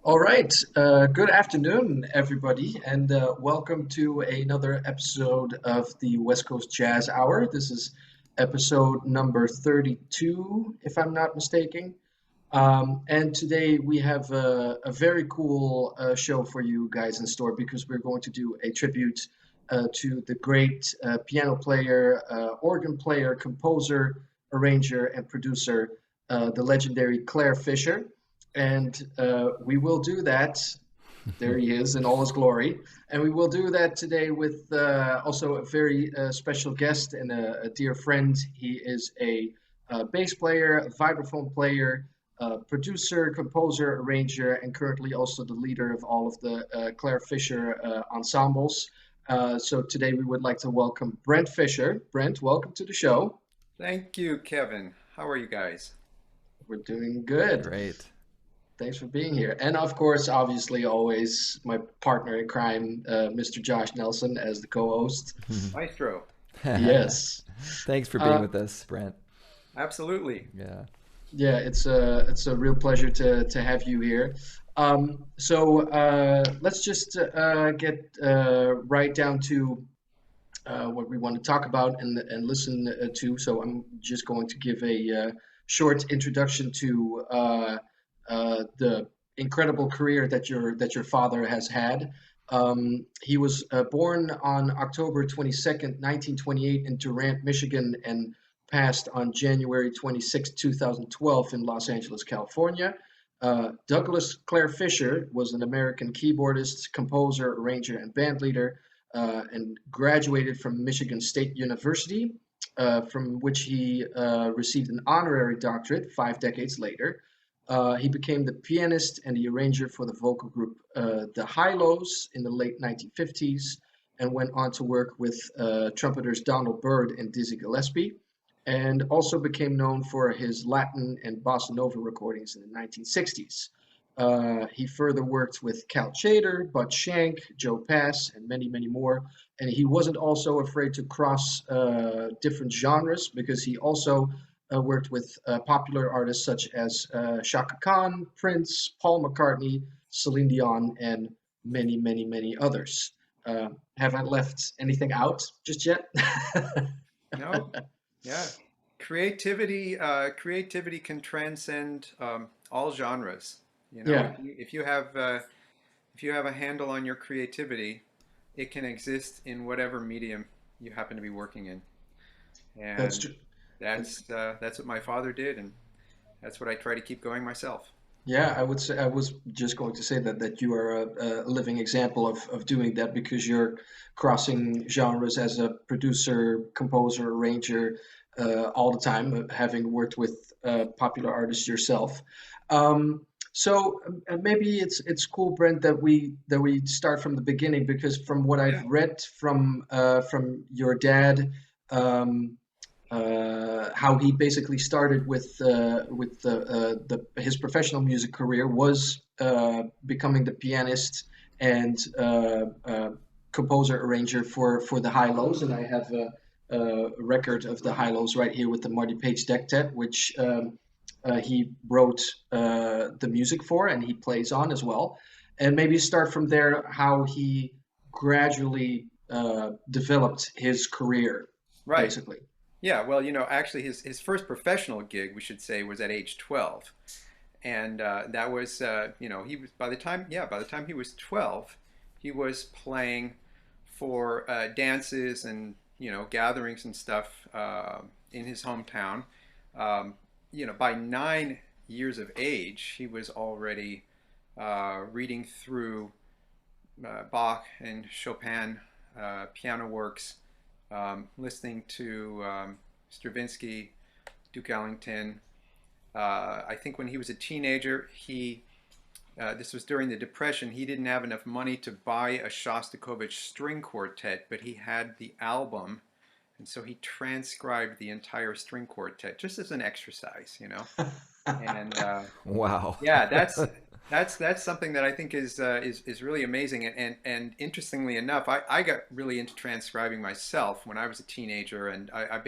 All right. Good afternoon, everybody, and welcome to another episode of the West Coast Jazz Hour. This is episode number 32, if I'm not mistaken. And today we have a very cool show for you guys in store because we're going to do a tribute to the great piano player, organ player, composer, arranger, and producer, the legendary Clare Fischer. And we will do that. There he is in all his glory. And we will do that today with also a very special guest and a dear friend. He is a bass player, a vibraphone player, producer, composer, arranger, and currently also the leader of all of the Clare Fischer ensembles. So today we would like to welcome Brent Fischer. Brent, welcome to the show. Thank you, Kevin. How are you guys? We're doing good. Great. Thanks for being here. And of course, obviously, always my partner in crime, Mr. Josh Nelson, as the co-host. Maestro. Yes. Thanks for being Uh, with us, Brent. Absolutely. Yeah. yeah, it's a real pleasure to have you here. So let's just get right down to what we want to talk about and listen to. So I'm just going to give a short introduction to the incredible career that your father has had. He was born on October 22nd, 1928, in Durant, Michigan, and passed on January 26, 2012, in Los Angeles, California. Douglas Clare Fischer was an American keyboardist, composer, arranger, and bandleader, and graduated from Michigan State University, from which he received an honorary doctorate 5 decades later. He became the pianist and the arranger for the vocal group the Hi-Lows in the late 1950s, and went on to work with trumpeters Donald Byrd and Dizzy Gillespie, and also became known for his Latin and bossa nova recordings in the 1960s. He further worked with Cal Tjader, Bud Shank, Joe Pass, and many, many more. And he wasn't also afraid to cross different genres because he also worked with popular artists such as Shaka Khan, Prince, Paul McCartney, Celine Dion, and many, many, many others. Have I left anything out just yet? No, yeah. Creativity can transcend all genres. You know, Yeah, if you have a handle on your creativity, it can exist in whatever medium you happen to be working in. that's And true. that's what my father did, and that's what I try to keep going myself. Yeah, I would say I was just going to say that you are a living example of doing that because you're crossing genres as a producer, composer, arranger all the time, having worked with popular artists yourself. So maybe it's cool, Brent, that we start from the beginning because from what I've Yeah. read from your dad. Um, how he basically started with his professional music career was becoming the pianist and composer arranger for the High Lows, and I have a record of the High Lows right here with the Marty Page Dectet, which he wrote the music for and he plays on as well. And maybe start from there how he gradually developed his career, Right. basically. Yeah. Well, actually, his first professional gig, we should say, was at age 12. And that was he was by the time he was 12, he was playing for dances and gatherings and stuff in his hometown. By 9 years of age, he was already reading through Bach and Chopin piano works, listening to Stravinsky, Duke Ellington. I think when he was a teenager, this was during the Depression. He didn't have enough money to buy a Shostakovich string quartet, but he had the album, and so he transcribed the entire string quartet just as an exercise. And Wow. yeah, that's something that I think is really amazing. And interestingly enough, I got really into transcribing myself when I was a teenager, and I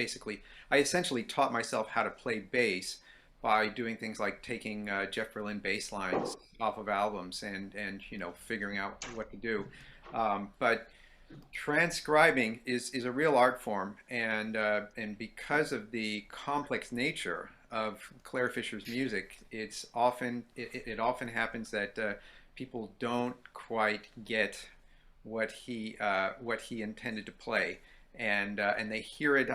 essentially taught myself how to play bass by doing things like taking Jeff Berlin bass lines off of albums and figuring out what to do. But transcribing is a real art form, and because of the complex nature of Clare Fischer's music, it often happens that people don't quite get what he intended to play, and they hear it.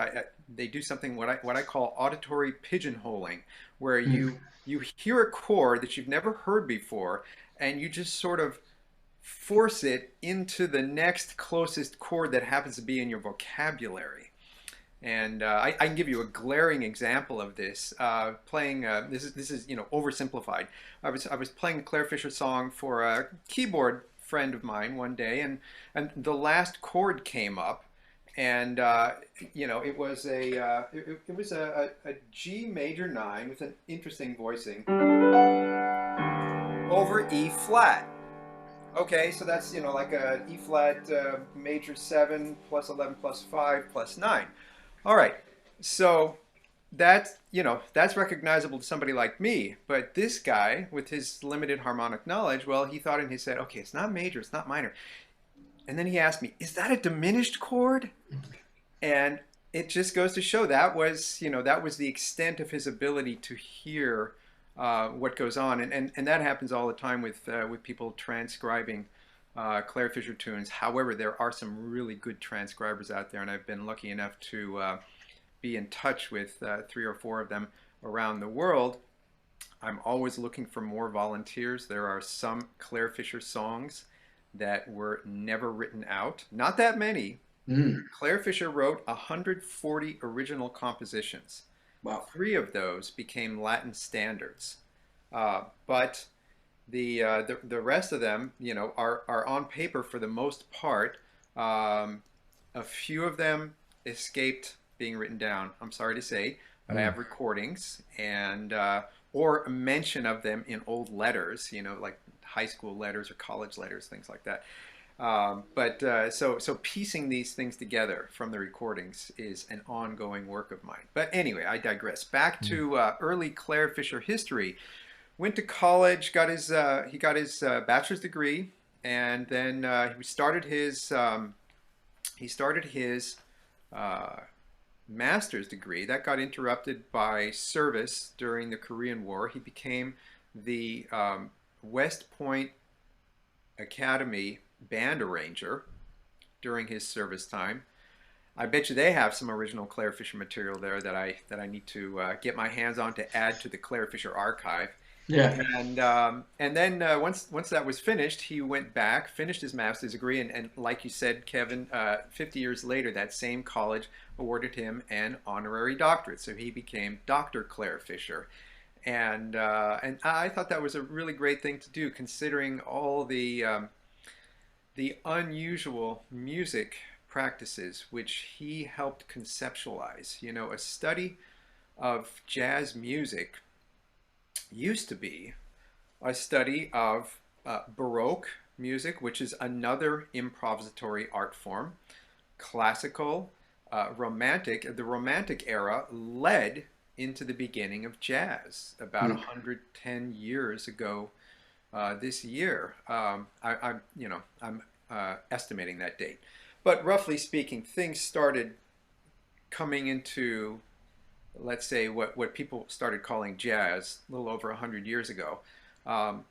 They do something what I call auditory pigeonholing, where you hear a chord that you've never heard before, and you just sort of force it into the next closest chord that happens to be in your vocabulary. And I can give you a glaring example of this. Playing this is oversimplified. I was playing a Clare Fischer song for a keyboard friend of mine one day, and the last chord came up, and it was a G major 9 with an interesting voicing over E flat. Okay, so that's like a E flat major 7 plus 11 plus 5 plus 9. All right, so that's recognizable to somebody like me, but this guy with his limited harmonic knowledge, well, he thought in his head, okay, it's not major, it's not minor. And then he asked me, is that a diminished chord? And it just goes to show that was the extent of his ability to hear what goes on. And that happens all the time with people transcribing Clare Fischer tunes. However, there are some really good transcribers out there, and I've been lucky enough to be in touch with 3 or 4 of them around the world. I'm always looking for more volunteers. There are some Clare Fischer songs that were never written out. Not that many. Clare Fischer wrote 140 original compositions. Wow. 3 of those became Latin standards. But the rest of them, are on paper for the most part. A few of them escaped being written down, I'm sorry to say, but I have recordings and or a mention of them in old letters, like high school letters or college letters, things like that. So piecing these things together from the recordings is an ongoing work of mine. But anyway, I digress. Back to early Clare Fischer history. Went to college, he got his bachelor's degree, and then he started his master's degree. That got interrupted by service during the Korean War. He became the West Point Academy band arranger during his service time. I bet you they have some original Clare Fischer material there that I need to get my hands on to add to the Clare Fischer archive. Yeah. And then once that was finished, he went back, finished his master's degree, and like you said, Kevin, 50 years later, that same college awarded him an honorary doctorate. So he became Dr. Clare Fischer. And I thought that was a really great thing to do, considering all the unusual music practices which he helped conceptualize. A study of jazz music used to be a study of Baroque music, which is another improvisatory art form, classical, romantic. The Romantic era led into the beginning of jazz about 110 years ago this year. I'm estimating that date. But roughly speaking, things started coming into, let's say, what people started calling jazz a little over 100 years ago. And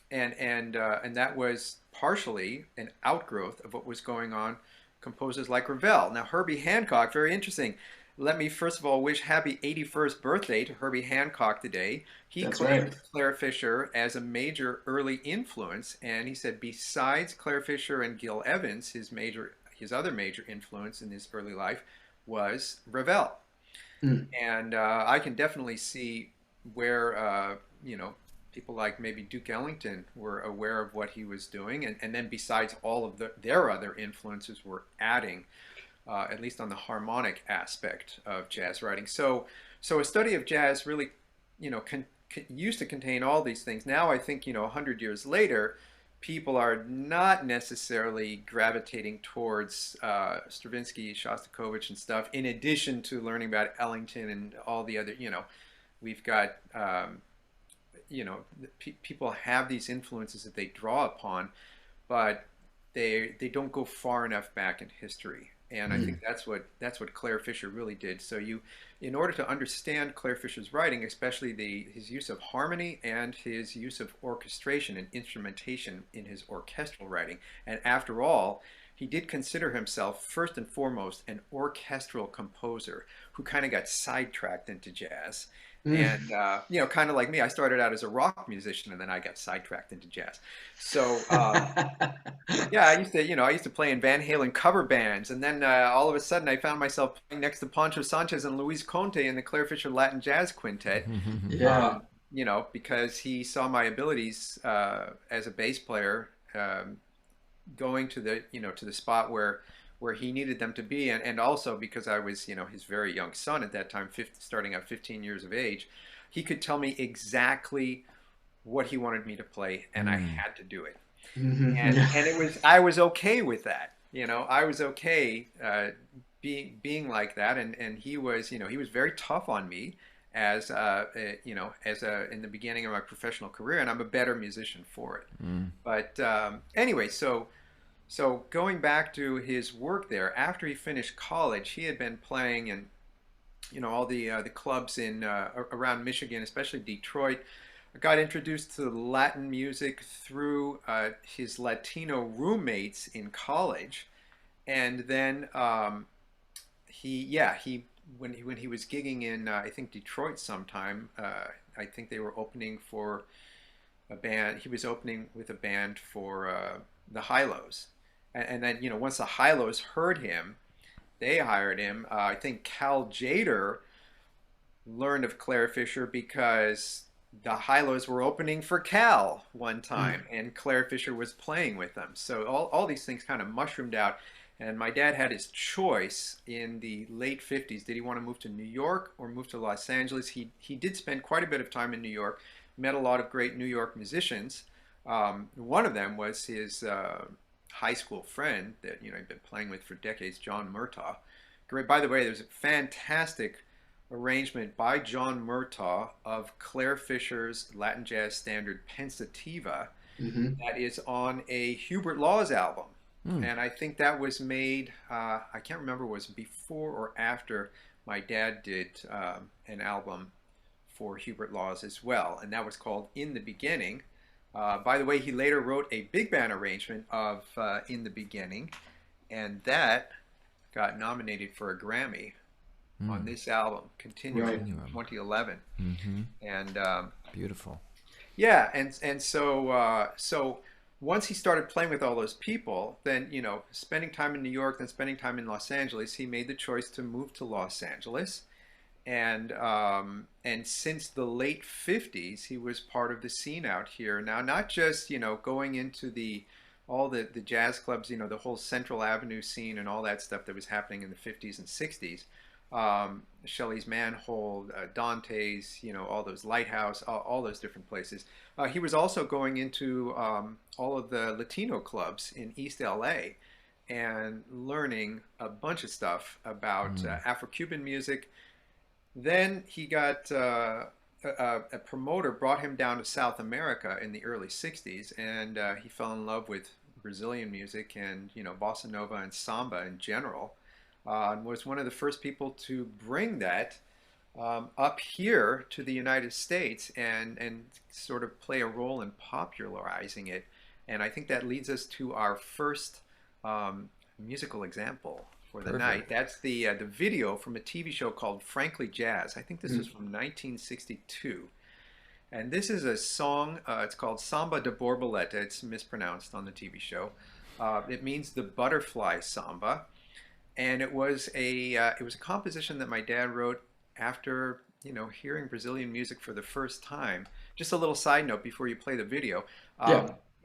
that was partially an outgrowth of what was going on composers like Ravel. Now, Herbie Hancock, very interesting. Let me first of all wish happy 81st birthday to Herbie Hancock today. He claimed Clare Fischer as a major early influence, and he said besides Clare Fischer and Gil Evans, his other major influence in his early life was Ravel. And I can definitely see where people like maybe Duke Ellington were aware of what he was doing, and then besides all of their other influences were adding, at least on the harmonic aspect of jazz writing. So a study of jazz really, used to contain all these things. Now I think 100 years later, people are not necessarily gravitating towards Stravinsky, Shostakovich, and stuff. In addition to learning about Ellington and all the other, We've got people have these influences that they draw upon, but they don't go far enough back in history. And I think that's what Clare Fischer really did. So in order to understand Clare Fischer's writing, especially his use of harmony and his use of orchestration and instrumentation in his orchestral writing, and after all, he did consider himself first and foremost an orchestral composer who kind of got sidetracked into jazz. And kind of like me, I started out as a rock musician, and then I got sidetracked into jazz. So yeah, I used to play in Van Halen cover bands, and then all of a sudden I found myself playing next to Pancho Sanchez and Luis Conte in the Clare Fischer Latin Jazz Quintet. Yeah. Because he saw my abilities as a bass player, going to the spot where he needed them to be, and also because I was his very young son at that time, starting at 15 years of age. He could tell me exactly what he wanted me to play, and I had to do it. And I was okay with that. I was okay being like that, and he was very tough on me as in the beginning of my professional career, and I'm a better musician for it. But anyway, so going back to his work there, after he finished college, he had been playing in all the clubs in around Michigan, especially Detroit. I got introduced to Latin music through his Latino roommates in college, and then when he was gigging in I think Detroit sometime, I think they were opening for a band. He was opening with a band for the Hi-Los. And then, once the Hi-Los heard him, they hired him. I think Cal Tjader learned of Clare Fischer because the Hi-Los were opening for Cal one time, and Clare Fischer was playing with them. So all these things kind of mushroomed out. And my dad had his choice in the late 50s. Did he want to move to New York or move to Los Angeles? He did spend quite a bit of time in New York, met a lot of great New York musicians. One of them was his high school friend that he'd been playing with for decades, John Murtaugh. Great. By the way, there's a fantastic arrangement by John Murtaugh of Clare Fischer's Latin jazz standard Pensativa that is on a Hubert Laws album. And I think that was made, I can't remember, was before or after my dad did an album for Hubert Laws as well, and that was called In the Beginning. By the way, he later wrote a big band arrangement of In the Beginning, and that got nominated for a Grammy on this album, Continuum, in 2011. And beautiful. Yeah, and so once he started playing with all those people, then spending time in New York, then spending time in Los Angeles, he made the choice to move to Los Angeles. And since the late 50s, he was part of the scene out here. Now, not just, going into all the jazz clubs, the whole Central Avenue scene and all that stuff that was happening in the 50s and 60s. Shelley's Manhole, Dante's, all those Lighthouse, all those different places. He was also going into all of the Latino clubs in East LA and learning a bunch of stuff about Afro-Cuban music. Then he got a promoter brought him down to South America in the early 60s, and he fell in love with Brazilian music and bossa nova and samba in general, and was one of the first people to bring that up here to the United States and sort of play a role in popularizing it. And I think that leads us to our first musical example for the night. That's the video from a TV show called Frankly Jazz. I think this was from 1962. And this is a song, it's called Samba de Borboleta. It's mispronounced on the TV show. It means the butterfly samba. And it was a composition that my dad wrote after, hearing Brazilian music for the first time. Just a little side note before you play the video.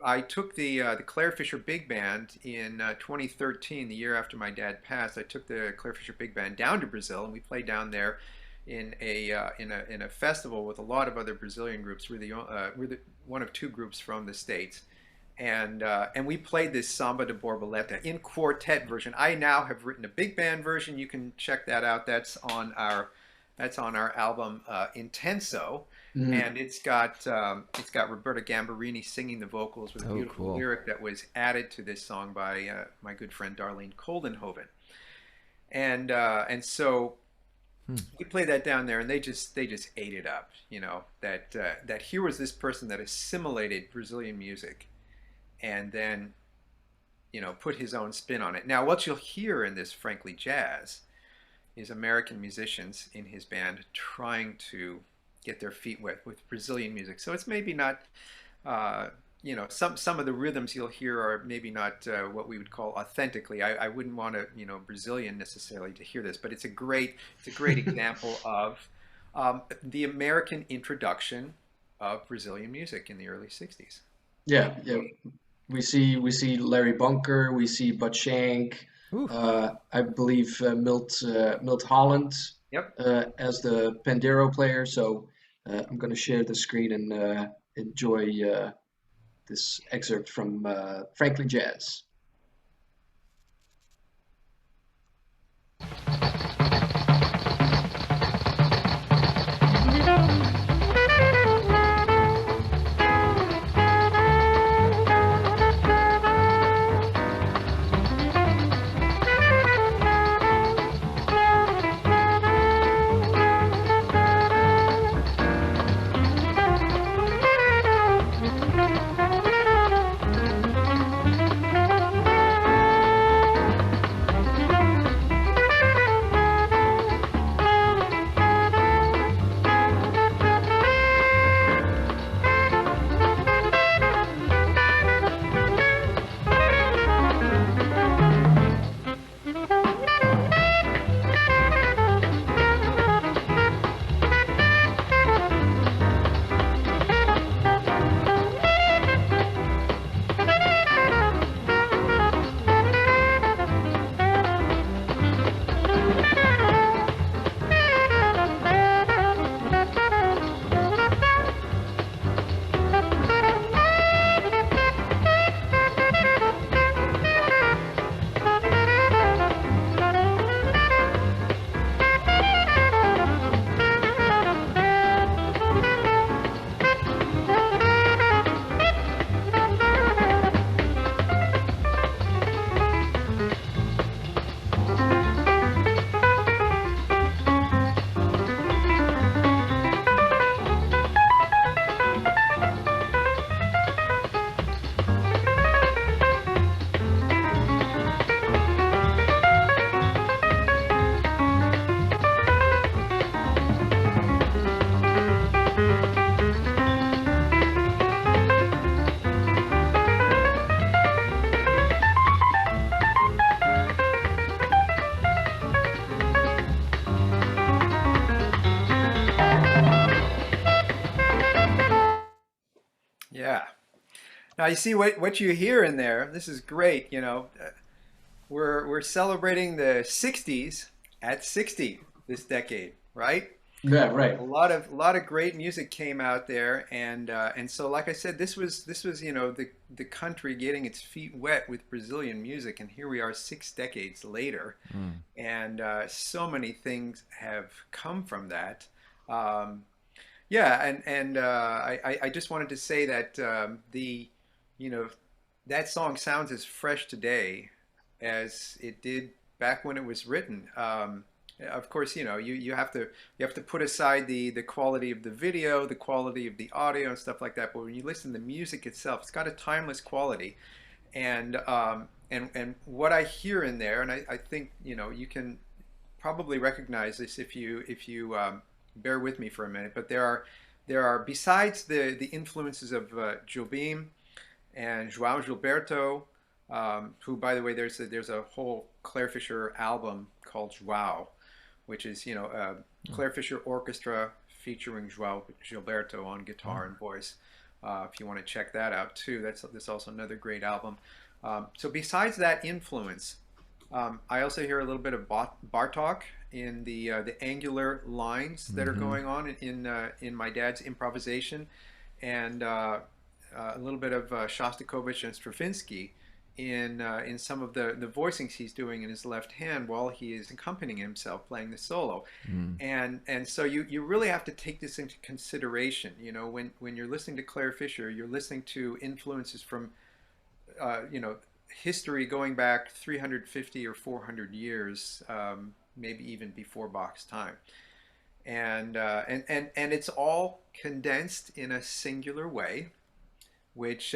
I took the Clare Fischer Big Band in 2013, the year after my dad passed. I took the Clare Fischer Big Band down to Brazil, and we played down there in a festival with a lot of other Brazilian groups. We're the one of two groups from the States, and we played this Samba de Borboleta in quartet version. I now have written a big band version. You can check that out. That's on our That's on our album Intenso, Mhm. and it's got Roberta Gambarini singing the vocals with a Oh, beautiful cool. lyric that was added to this song by my good friend Darlene Koldenhoven. And so Hmm. we played that down there, and they just ate it up. That here was this person that assimilated Brazilian music, and then put his own spin on it. Now, what you'll hear in this, frankly, jazz, is American musicians in his band trying to get their feet wet with Brazilian music. So it's maybe not, some of the rhythms you'll hear are maybe not what we would call authentically. I wouldn't want to, Brazilian necessarily to hear this, but it's a great example of the American introduction of Brazilian music in the early '60s. Yeah, yeah. We see Larry Bunker, we see Bud Shank, Ooh. I believe Milt Holland Yep. as the Pandero player. So I'm going to share the screen and enjoy this excerpt from Frankly Jazz. Yeah. Now you see what you hear in there. This is great. We're celebrating the '60s at 60 this decade, right? Yeah, right. A lot of great music came out there, and so like I said, this was the country getting its feet wet with Brazilian music, and here we are 6 decades later, Hmm. and so many things have come from that. Um, yeah, and I just wanted to say that you know that song sounds as fresh today as it did back when it was written. Of course, you have to put aside the quality of the video, the quality of the audio and stuff like that. But when you listen to the music itself, it's got a timeless quality. And what I hear in there, and I think you can probably recognize this if you bear with me for a minute. But there are besides the influences of Jobim and João Gilberto, who, by the way, there's a whole Clare Fischer album called João, which is Clare Fischer Orchestra featuring João Gilberto on guitar and voice. If you want to check that out too, that's also another great album. So besides that influence, I also hear a little bit of Bartok in the angular lines that are going on in my dad's improvisation, and a little bit of Shostakovich and Stravinsky in some of the voicings he's doing in his left hand while he is accompanying himself playing the solo. And so you really have to take this into consideration. You know, when you're listening to Clare Fischer, you're listening to influences from you know, history going back 350 or 400 years, maybe even before Bach's time. And it's all condensed in a singular way, which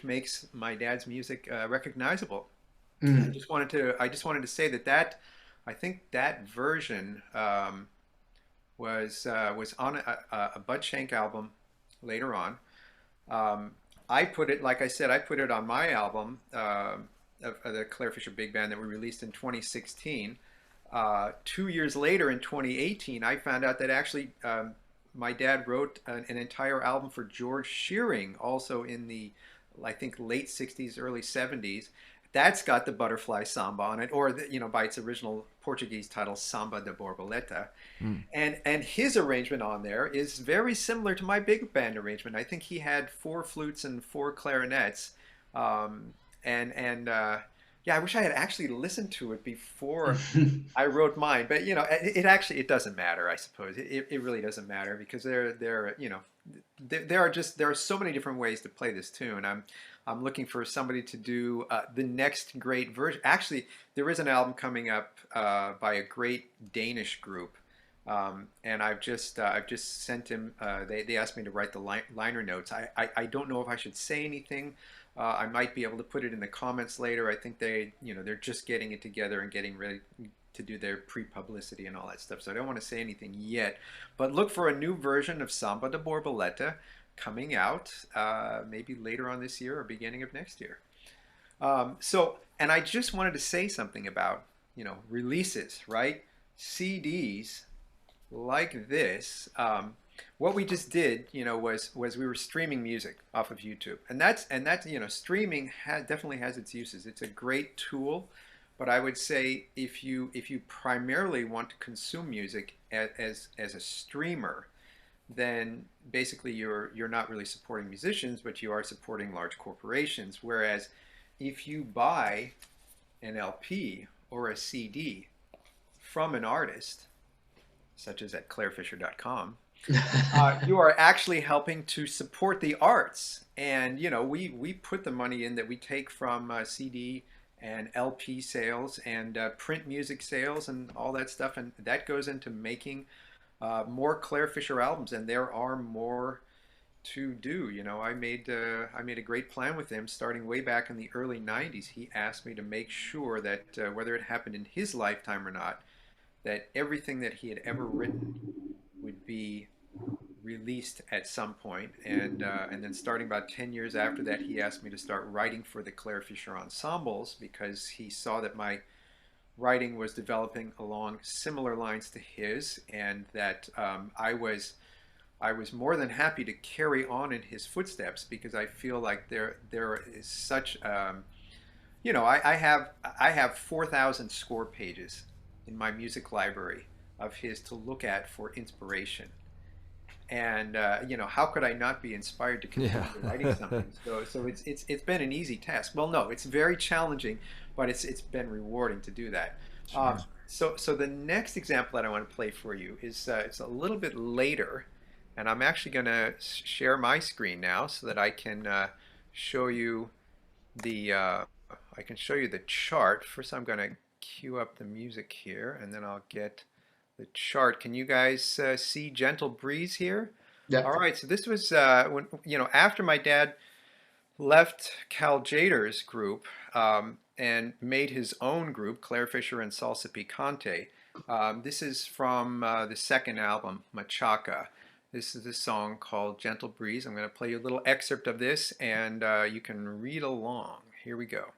makes my dad's music recognizable. I just wanted to say that I think that version was on a Bud Shank album later on. I put it, like I said, I put it on my album of the Clare Fischer Big Band that we released in 2016. 2 years later, in 2018, I found out that actually my dad wrote an entire album for George Shearing, also in the, I think, late 60s, early 70s. That's got the Butterfly Samba on it, or by its original Portuguese title, Samba de Borboleta. And his arrangement on there is very similar to my big band arrangement. I think he had 4 flutes and 4 clarinets. Yeah, I wish I had actually listened to it before I wrote mine. But it doesn't matter. I suppose it really doesn't matter, because there are so many different ways to play this tune. I'm looking for somebody to do the next great version. Actually, there is an album coming up by a great Danish group, and I've just sent him. They asked me to write the liner notes. I don't know if I should say anything. I might be able to put it in the comments later. I think they're just getting it together and getting ready to do their pre-publicity and all that stuff. So I don't want to say anything yet. But look for a new version of Samba de Borboleta coming out maybe later on this year or beginning of next year. And I just wanted to say something about releases, right? CDs like this. What we just did, was we were streaming music off of YouTube, and that's streaming definitely has its uses. It's a great tool, but I would say if you primarily want to consume music as a streamer, then basically you're not really supporting musicians, but you are supporting large corporations. Whereas if you buy an LP or a CD from an artist, such as at clarefischer.com, you are actually helping to support the arts. And we put the money in that we take from CD and LP sales and print music sales and all that stuff, and that goes into making more Clare Fischer albums, and there are more to do. I made a great plan with him starting way back in the early 90s. He asked me to make sure that whether it happened in his lifetime or not, that everything that he had ever written would be released at some point. And then starting about 10 years after that, he asked me to start writing for the Clare Fischer ensembles, because he saw that my writing was developing along similar lines to his, and that I was more than happy to carry on in his footsteps, because I feel like there is such I have 4,000 score pages in my music library of his to look at for inspiration. And how could I not be inspired to continue writing something? So it's been an easy task. Well, no, it's very challenging, but it's been rewarding to do that. Sure. So the next example that I want to play for you is it's a little bit later, and I'm actually going to share my screen now so that I can show you the chart. First, I'm going to cue up the music here, and then I'll get the chart. Can you guys see Gentle Breeze here? Yeah. All right. So this was when after my dad left Cal Tjader's group and made his own group, Clare Fischer and Salsa Picante. This is from the second album, Machaca. This is a song called Gentle Breeze. I'm going to play you a little excerpt of this, and you can read along. Here we go.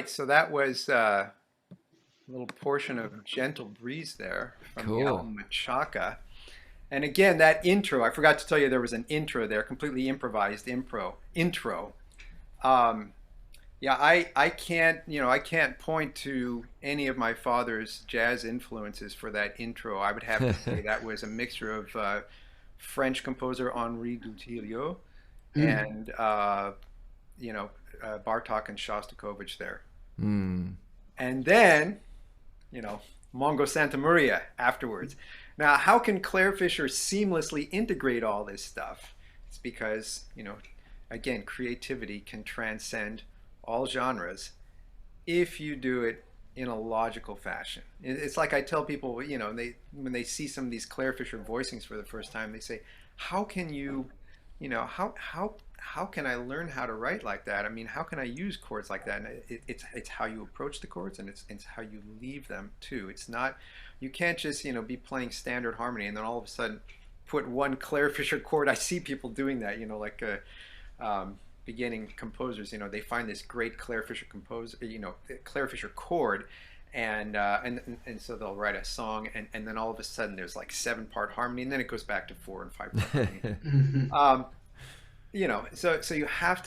So that was a little portion of Gentle Breeze there from the album Machaca. And again, that intro, I forgot to tell you there was an intro there, completely improvised intro. Yeah, I can't, I can't point to any of my father's jazz influences for that intro. I would have to say that was a mixture of French composer Henri Dutilleux and, Bartók and Shostakovich there. And then, Mongo Santamaria afterwards. Now, how can Clare Fischer seamlessly integrate all this stuff? It's because, again, creativity can transcend all genres if you do it in a logical fashion. It's like I tell people, when they see some of these Clare Fischer voicings for the first time, they say, how can you, how can I learn how to write like that? I mean, how can I use chords like that? And it's how you approach the chords, and it's how you leave them too. It's not, you can't just be playing standard harmony and then all of a sudden put one Clare Fischer chord. I see people doing that, like beginning composers. They find this great Clare Fischer Clare Fischer chord, and so they'll write a song, and then all of a sudden there's like 7-part harmony, and then it goes back to 4 and 5-part harmony. So you have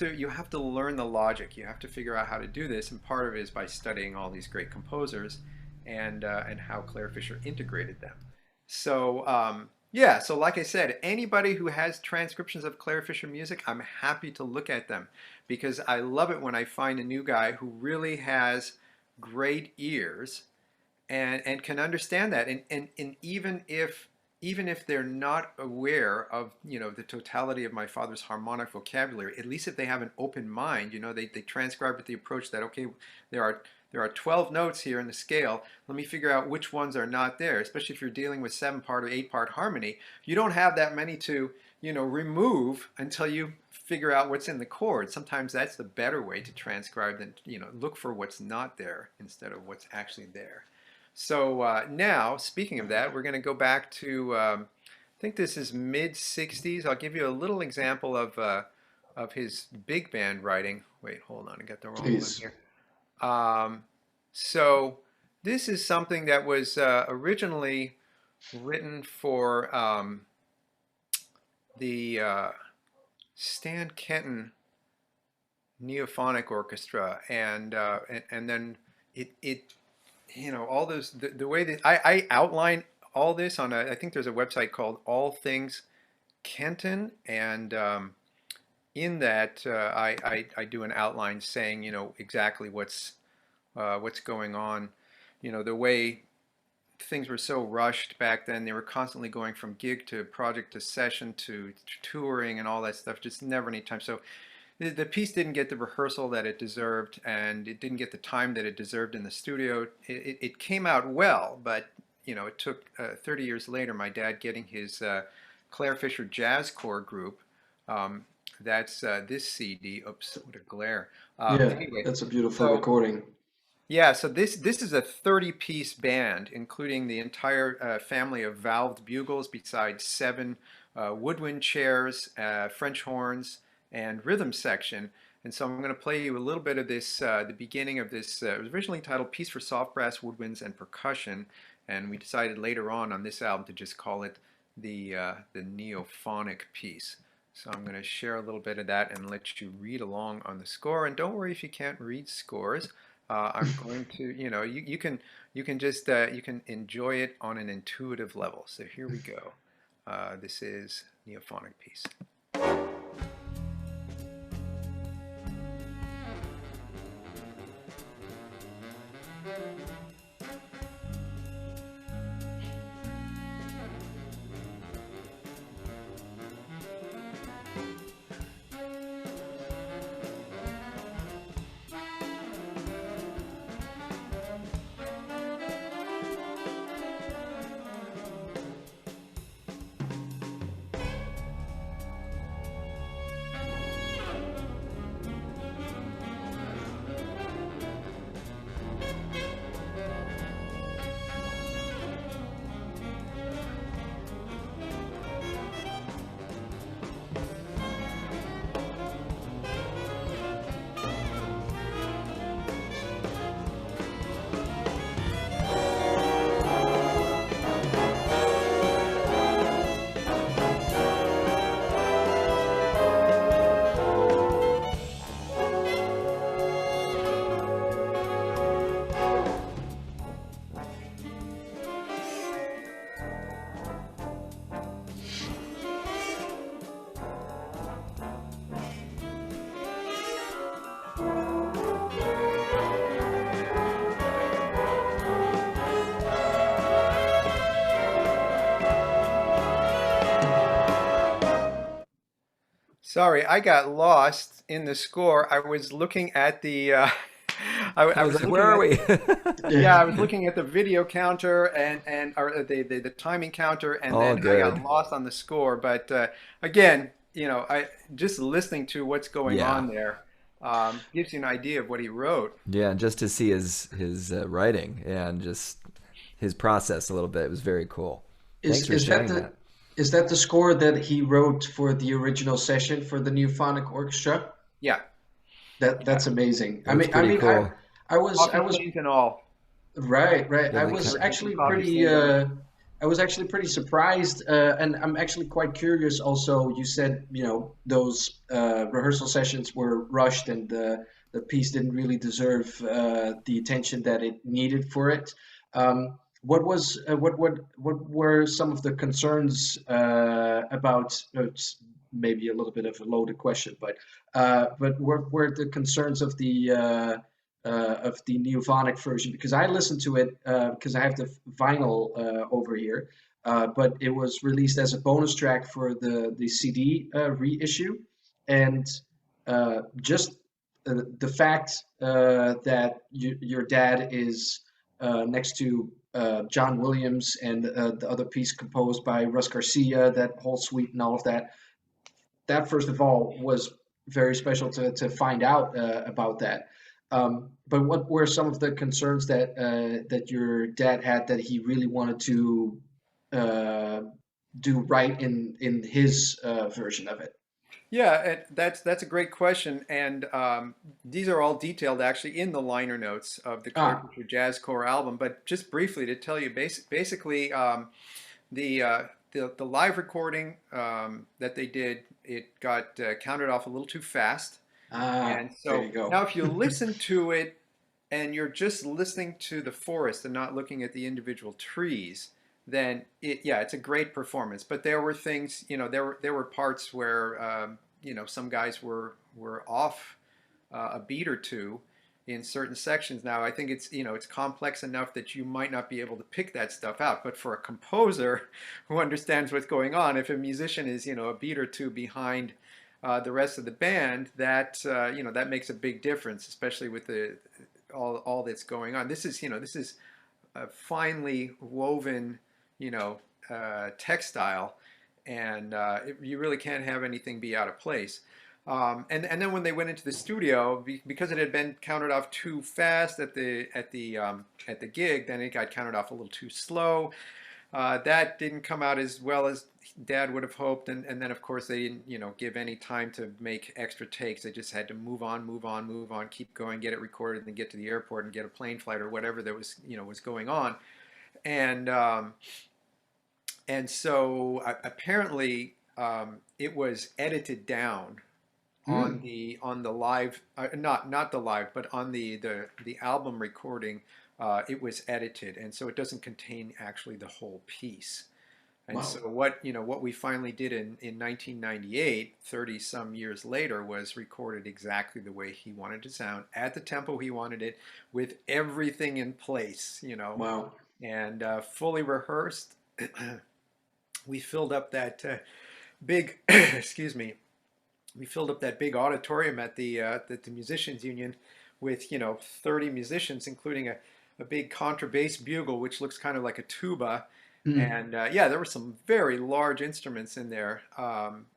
to learn the logic. You have to figure out how to do this, and part of it is by studying all these great composers and how Clare Fischer integrated them. So so like I said, anybody who has transcriptions of Clare Fischer music, I'm happy to look at them, because I love it when I find a new guy who really has great ears and can understand that, and even if they're not aware of the totality of my father's harmonic vocabulary, at least if they have an open mind, they transcribe with the approach that, okay, there are 12 notes here in the scale, let me figure out which ones are not there. Especially if you're dealing with 7-part or 8-part harmony, you don't have that many to remove until you figure out what's in the chord. Sometimes that's the better way to transcribe than look for what's not there instead of what's actually there. So now, speaking of that, we're going to go back to, I think this is mid-60s. I'll give you a little example of his big band writing. Wait, hold on, I got the wrong one here. So this is something that was originally written for the Stan Kenton Neophonic Orchestra, and then it all those, the way that I outline all this on I think there's a website called All Things Kenton, and in that I do an outline saying exactly what's going on. The way things were so rushed back then, they were constantly going from gig to project to session to touring and all that stuff, just never any time. So the piece didn't get the rehearsal that it deserved, and it didn't get the time that it deserved in the studio. It came out well, but it took 30 years later, my dad getting his Clare Fischer Jazz Corps group. That's this CD. Oops, what a glare. Anyway, that's a beautiful recording. Yeah, so this is a 30-piece band, including the entire family of valved bugles, besides 7 woodwind chairs, French horns, and rhythm section. And so I'm going to play you a little bit of this, the beginning of this. It was originally titled Piece for Soft Brass, Woodwinds, and Percussion, and we decided later on this album to just call it the Neophonic piece. So I'm going to share a little bit of that and let you read along on the score. And don't worry if you can't read scores. I'm going to, you can just you can enjoy it on an intuitive level. So here we go. This is Neophonic piece. Sorry, I got lost in the score. I was looking at the I I was was like, where looking are at we? yeah, Yeah. I was looking at the video counter and or the timing counter, and All then I got good. lost on the score. But again, I just listening to what's going Yeah. on there gives you an idea of what he wrote. Yeah, and just to see his writing and just his process a little bit, it was very cool. Thanks Is for is that sharing the that. is that the score that he wrote for the original session for the new phonic orchestra? Yeah, yeah, That's amazing. It was pretty cool. I coffee was stains and all. right. Yeah, the There were some coffee Pretty stains on it. I was actually pretty surprised, and I'm actually quite curious. Also, you said those rehearsal sessions were rushed, and the piece didn't really deserve the attention that it needed for it. What were some of the concerns about? It's maybe a little bit of a loaded question, but what were the concerns of the Neophonic version? Because I listened to it because I have the vinyl over here, but it was released as a bonus track for the CD reissue, and just the fact that your dad is next to John Williams and the other piece composed by Russ Garcia, that whole suite and all of that. That first of all was very special to find out about that. But what were some of the concerns that your dad had that he really wanted to uh, do right in his version of it? Yeah, and that's a great question, and these are all detailed actually in the liner notes of the Clare Ah, Fischer Jazz Core album. But just briefly to tell you, basically, the, uh, the live recording that they did, it got counted off a little too fast, and there so you go. now if you listen to it and you're just listening to the forest and not looking at the individual trees, then yeah, it's a great performance. But there were things, there were parts where some guys were off a beat or two in certain sections. Now I think it's complex enough that you might not be able to pick that stuff out. But for a composer who understands what's going on, if a musician is a beat or two behind the rest of the band, that makes a big difference, especially with the all that's going on. This is a finely woven, textile, and you really can't have anything be out of place. And then when they went into the studio, because it had been counted off too fast at the gig, then it got counted off a little too slow. That didn't come out as well as Dad would have hoped, and then of course they didn't, give any time to make extra takes. They just had to move on, move on, move on, keep going, get it recorded, and then get to the airport and get a plane flight or whatever that was going on, and um, and so apparently it was edited down on Mm, the live, not the live, but on the album recording. It was edited, and so it doesn't contain actually the whole piece. And so wow. what we finally did in 1998, 30 some years later, was recorded exactly the way he wanted to sound at the tempo he wanted it, with everything in place, Wow. and fully rehearsed. We filled up that big, excuse me, we filled up that big auditorium at the Musicians Union with 30 musicians, including a big contrabass bugle, which looks kind of like a tuba, Mm, and yeah, there were some very large instruments in there.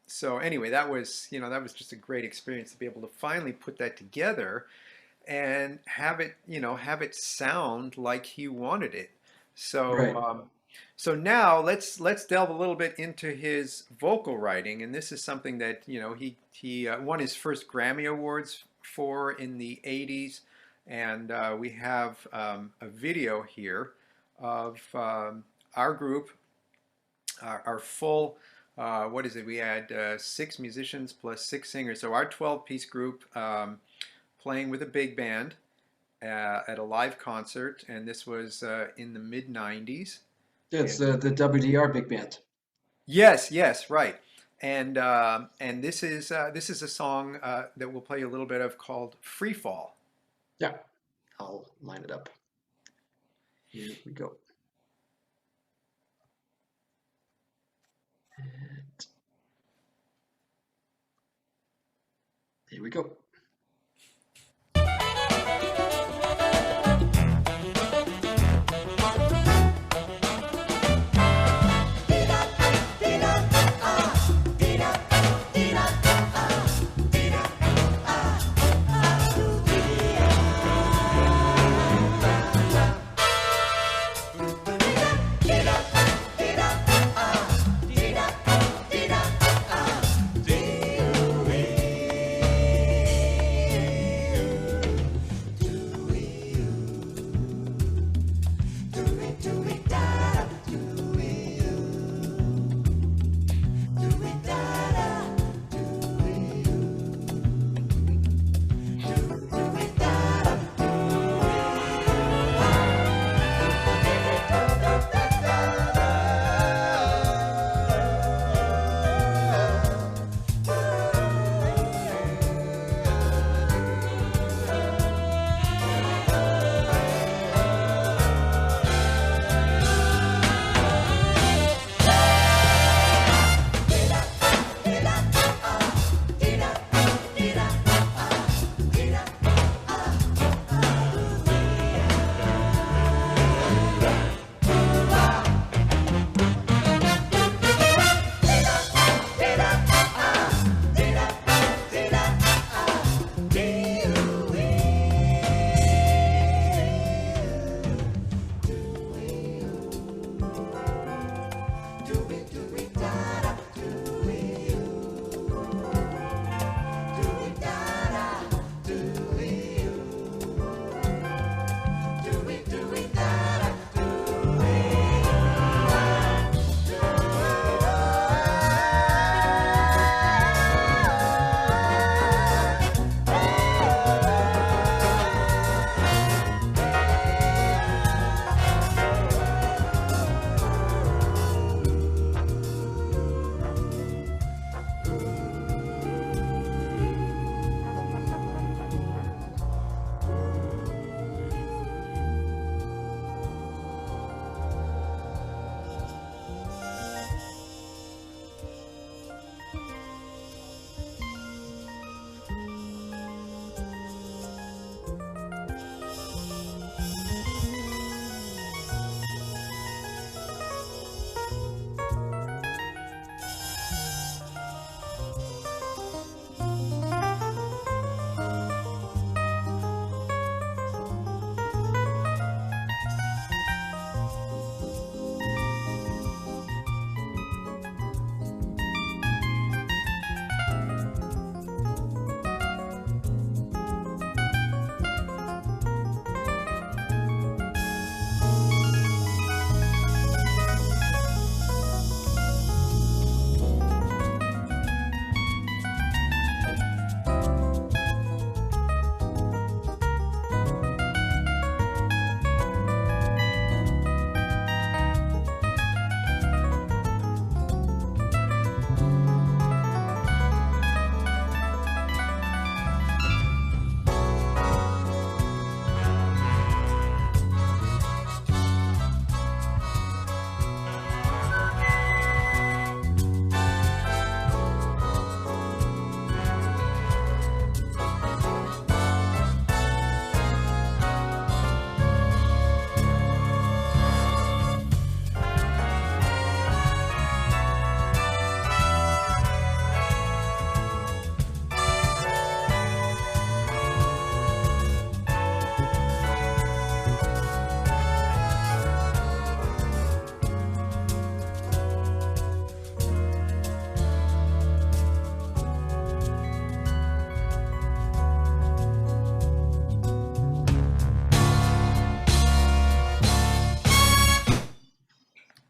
So anyway, that was just a great experience to be able to finally put that together and have it sound like he wanted it. So right. so now let's delve a little bit into his vocal writing, and this is something that he won his first Grammy Awards for in the '80s, and we have a video here of our group, our full. What is it? We had 6 musicians plus 6 singers, so our 12-piece group playing with a big band at a live concert, and this was in the mid '90s. That's And the WDR big band. yes, yes, right. And this is a song that we'll play a little bit of called "Free Fall." Yeah, I'll line it up. Here we go. Here we go.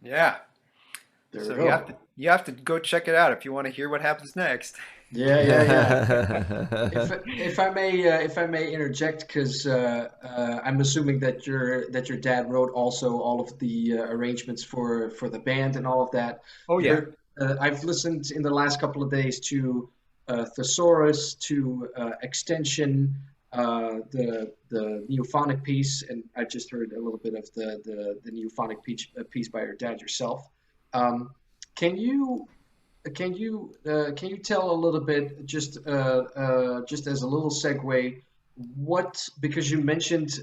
Yeah. There So we go. you have to go check it out if you want to hear what happens next. Yeah, yeah, yeah. If I may interject, because I'm assuming that your dad wrote also all of the arrangements for the band and all of that. Oh yeah. I've listened in the last couple of days to Thesaurus, to Extension, the neophonic piece, and I just heard a little bit of the neophonic piece by your dad yourself. Um, can you can you tell a little bit, just as a little segue, because you mentioned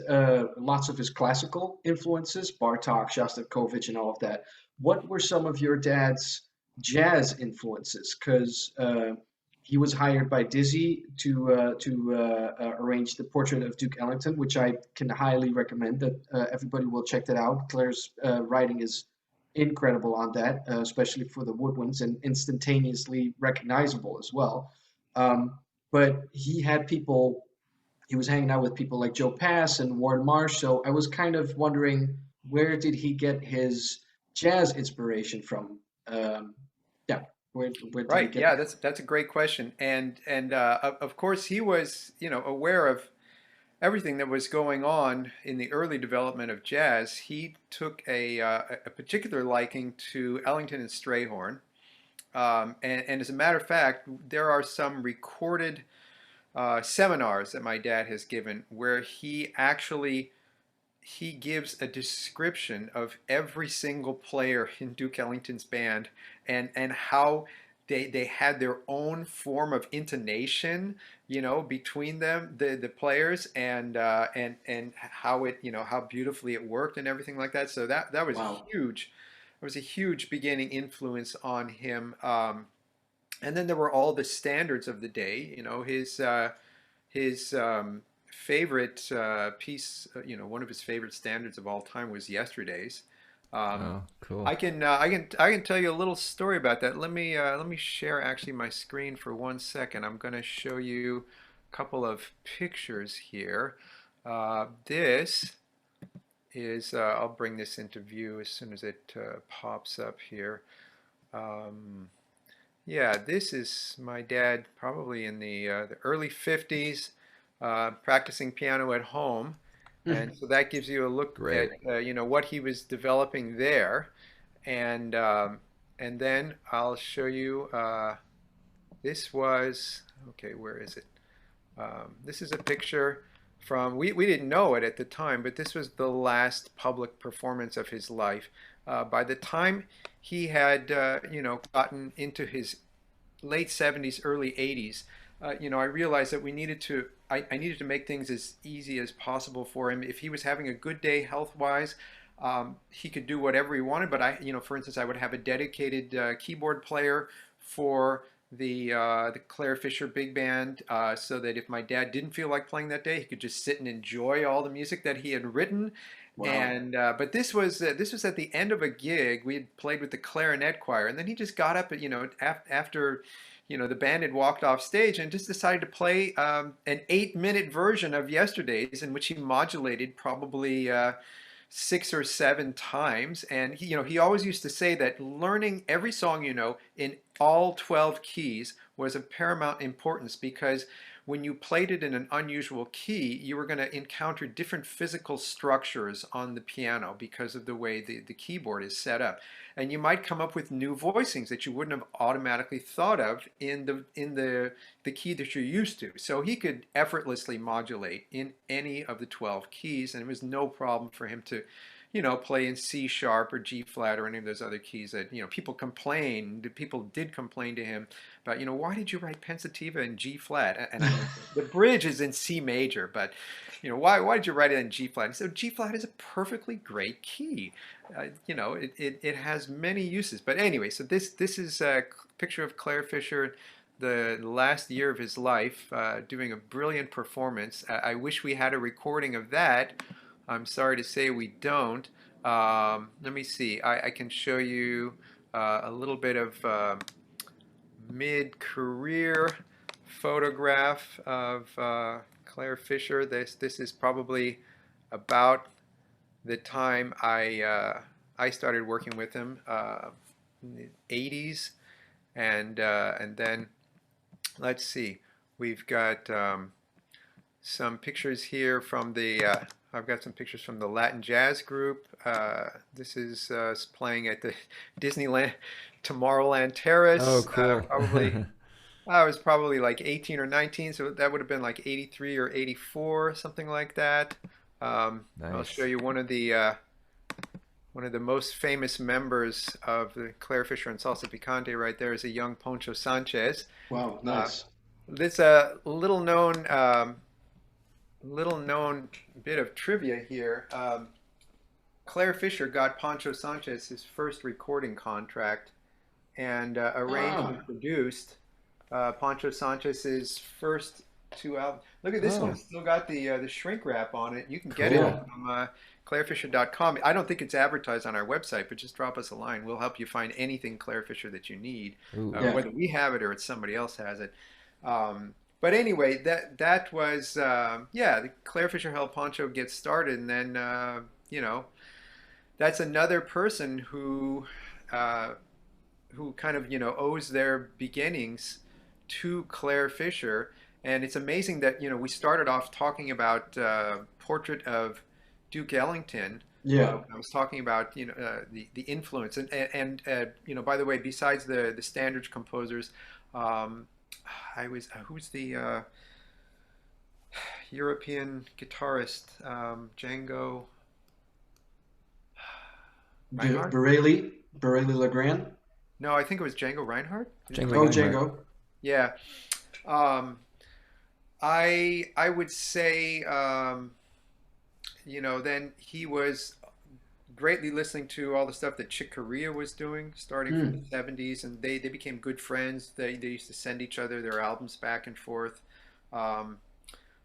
lots of his classical influences, Bartok, Shostakovich, and all of that. What were some of your dad's jazz influences? Because he was hired by Dizzy to arrange the portrait of Duke Ellington, which I can highly recommend. That everybody will check that out. Claire's writing is incredible on that, especially for the woodwinds, and instantaneously recognizable as well. But he had people. He was hanging out with people like Joe Pass and Warren Marsh. So I was kind of wondering, where did he get his jazz inspiration from? Yeah, where did he Right. get Yeah, that? that's a great question. And of course he was, aware of everything that was going on in the early development of jazz. He took a particular liking to Ellington and Strayhorn. And as a matter of fact, there are some recorded seminars that my dad has given where he gives a description of every single player in Duke Ellington's band, and how they had their own form of intonation, between them, the players, and how how beautifully it worked and everything like that. So that was Wow. huge. It was a huge beginning influence on him. And then there were all the standards of the day. His favorite piece, one of his favorite standards of all time was Yesterday's. Um, Oh, cool. I can tell you a little story about that. Let me share actually my screen for 1 second. I'm going to show you a couple of pictures here. This is I'll bring this into view as soon as it pops up here. Um, yeah, this is my dad probably in the early 50s, practicing piano at home. And so that gives you a look at Great. what he was developing there. And then I'll show you, this was, okay, where is it? This is a picture from, we didn't know it at the time, but this was the last public performance of his life. By the time he had, gotten into his late 70s, early 80s, I realized that I needed to make things as easy as possible for him. If he was having a good day health-wise, he could do whatever he wanted. But for instance, I would have a dedicated keyboard player for the Clare Fischer big band, so that if my dad didn't feel like playing that day, he could just sit and enjoy all the music that he had written. Wow. And but this was at the end of a gig. We had played with the clarinet choir, and then he just got up, after the band had walked off stage, and just decided to play an 8-minute version of Yesterday's, in which he modulated probably 6 or 7 times. And he always used to say that learning every song in all 12 keys was of paramount importance, because when you played it in an unusual key, you were going to encounter different physical structures on the piano because of the way the keyboard is set up. And you might come up with new voicings that you wouldn't have automatically thought of in the key that you're used to. So he could effortlessly modulate in any of the 12 keys, and it was no problem for him to play in C sharp or G flat or any of those other keys that, people did complain to him about, why did you write pensativa in G flat? And the bridge is in C major, but, why did you write it in G flat? And so G flat is a perfectly great key. It has many uses. But anyway, so this is a picture of Clare Fischer, the last year of his life, doing a brilliant performance. I wish we had a recording of that. I'm sorry to say we don't. Let me see. I can show you a little bit of mid-career photograph of Clare Fischer. This is probably about the time I started working with him, in the 80s, and then let's see. We've got some pictures here from the. I've got some pictures from the Latin Jazz Group. This is us playing at the Disneyland Tomorrowland Oh, Terrace. cool. I was probably like 18 or 19, so that would have been like 83 or 84, something like that. I'll show Nice. you one of the most famous members of the Clare Fischer and Salsa Picante right there is a young Poncho Sanchez. Wow, Uh, nice. There's a little known bit of trivia here. Clare Fischer got Poncho Sanchez his first recording contract and arranged Ah, and produced Poncho Sanchez's first two albums. Look at this one; Oh, it's still got the shrink wrap on it. You can get it yeah. cool. from clarefisher.com. I don't think it's advertised on our website, but just drop us a line. We'll help you find anything Clare Fischer that you need, Ooh. Yeah. whether we have it or it's somebody else has it. But anyway, that was yeah. The Clare Fischer helped Poncho get started, and then you know that's another person uh, who kind of owes their beginnings to Clare Fischer. And it's amazing that we started off talking about Portrait of Duke Ellington. Yeah. I was talking about the influence and by the way, besides the standards composers, I was who's the European guitarist, Django Reinhardt? Bareilles Legrand. No, I think it was Django Reinhardt. Django Oh, Reinhardt. Django. Yeah. Um, I would say then he was greatly listening to all the stuff that Chick Corea was doing starting from the Mm. 70s, and they became good friends. They used to send each other their albums back and forth. Um,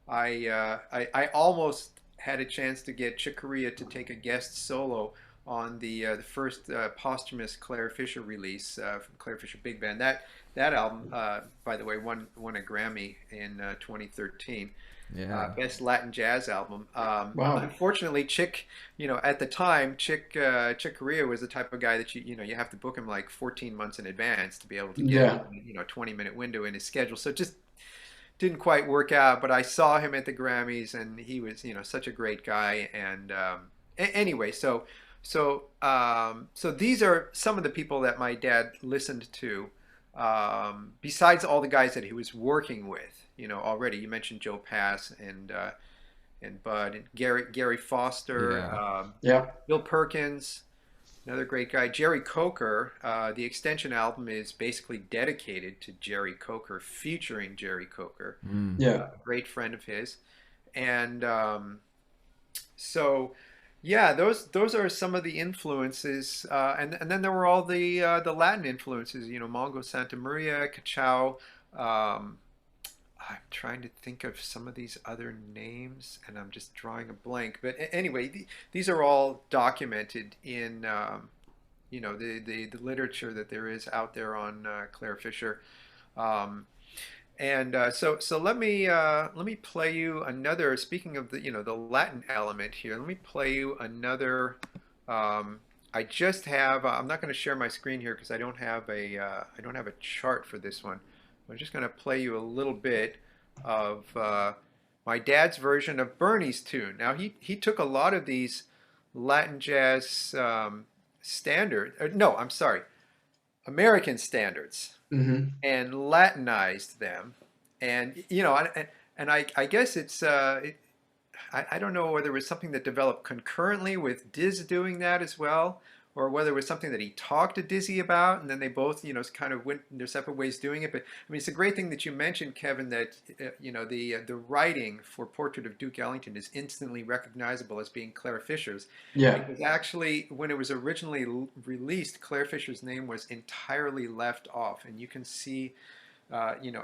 I almost had a chance to get Chick Corea to take a guest solo on the first posthumous Clare Fischer release from Clare Fischer Big Band. That album, by the way, won a Grammy in 2013. Yeah. Best Latin jazz album. Wow. Unfortunately, Chick, at the time, Chick Corea was the type of guy that you have to book him like 14 months in advance to be able to get Yeah. a 20-minute window in his schedule. So it just didn't quite work out. But I saw him at the Grammys, and he was such a great guy. And anyway, so these are some of the people that my dad listened to, besides all the guys that he was working with. Already you mentioned Joe Pass and Bud and Gary Foster, Yeah. Yeah. Bill Perkins, another great guy. Jerry Coker. The Extension album is basically dedicated to Jerry Coker, featuring Jerry Coker, Mm. Yeah. a great friend of his, and so. Yeah, those are some of the influences, and then there were all the Latin influences. Mongo Santa Maria, Cachao. I'm trying to think of some of these other names, and I'm just drawing a blank. But anyway, these are all documented in the literature that there is out there on Clare Fischer. Um, so let me play you another. Speaking of the Latin element here, let me play you another. I just have. I'm not going to share my screen here because I don't have a chart for this one. I'm just going to play you a little bit of my dad's version of Bernie's tune. Now he took a lot of these Latin jazz standard. No, I'm sorry, American standards, Hmm. and Latinized them. And I guess I don't know whether it was something that developed concurrently with Diz doing that as well, or whether it was something that he talked to Dizzy about, and then they both, kind of went their separate ways doing it. But I mean, it's a great thing that you mentioned, Kevin, that the writing for Portrait of Duke Ellington is instantly recognizable as being Clare Fischer's, Yeah. because actually, when it was originally released, Clare Fischer's name was entirely left off, and you can see.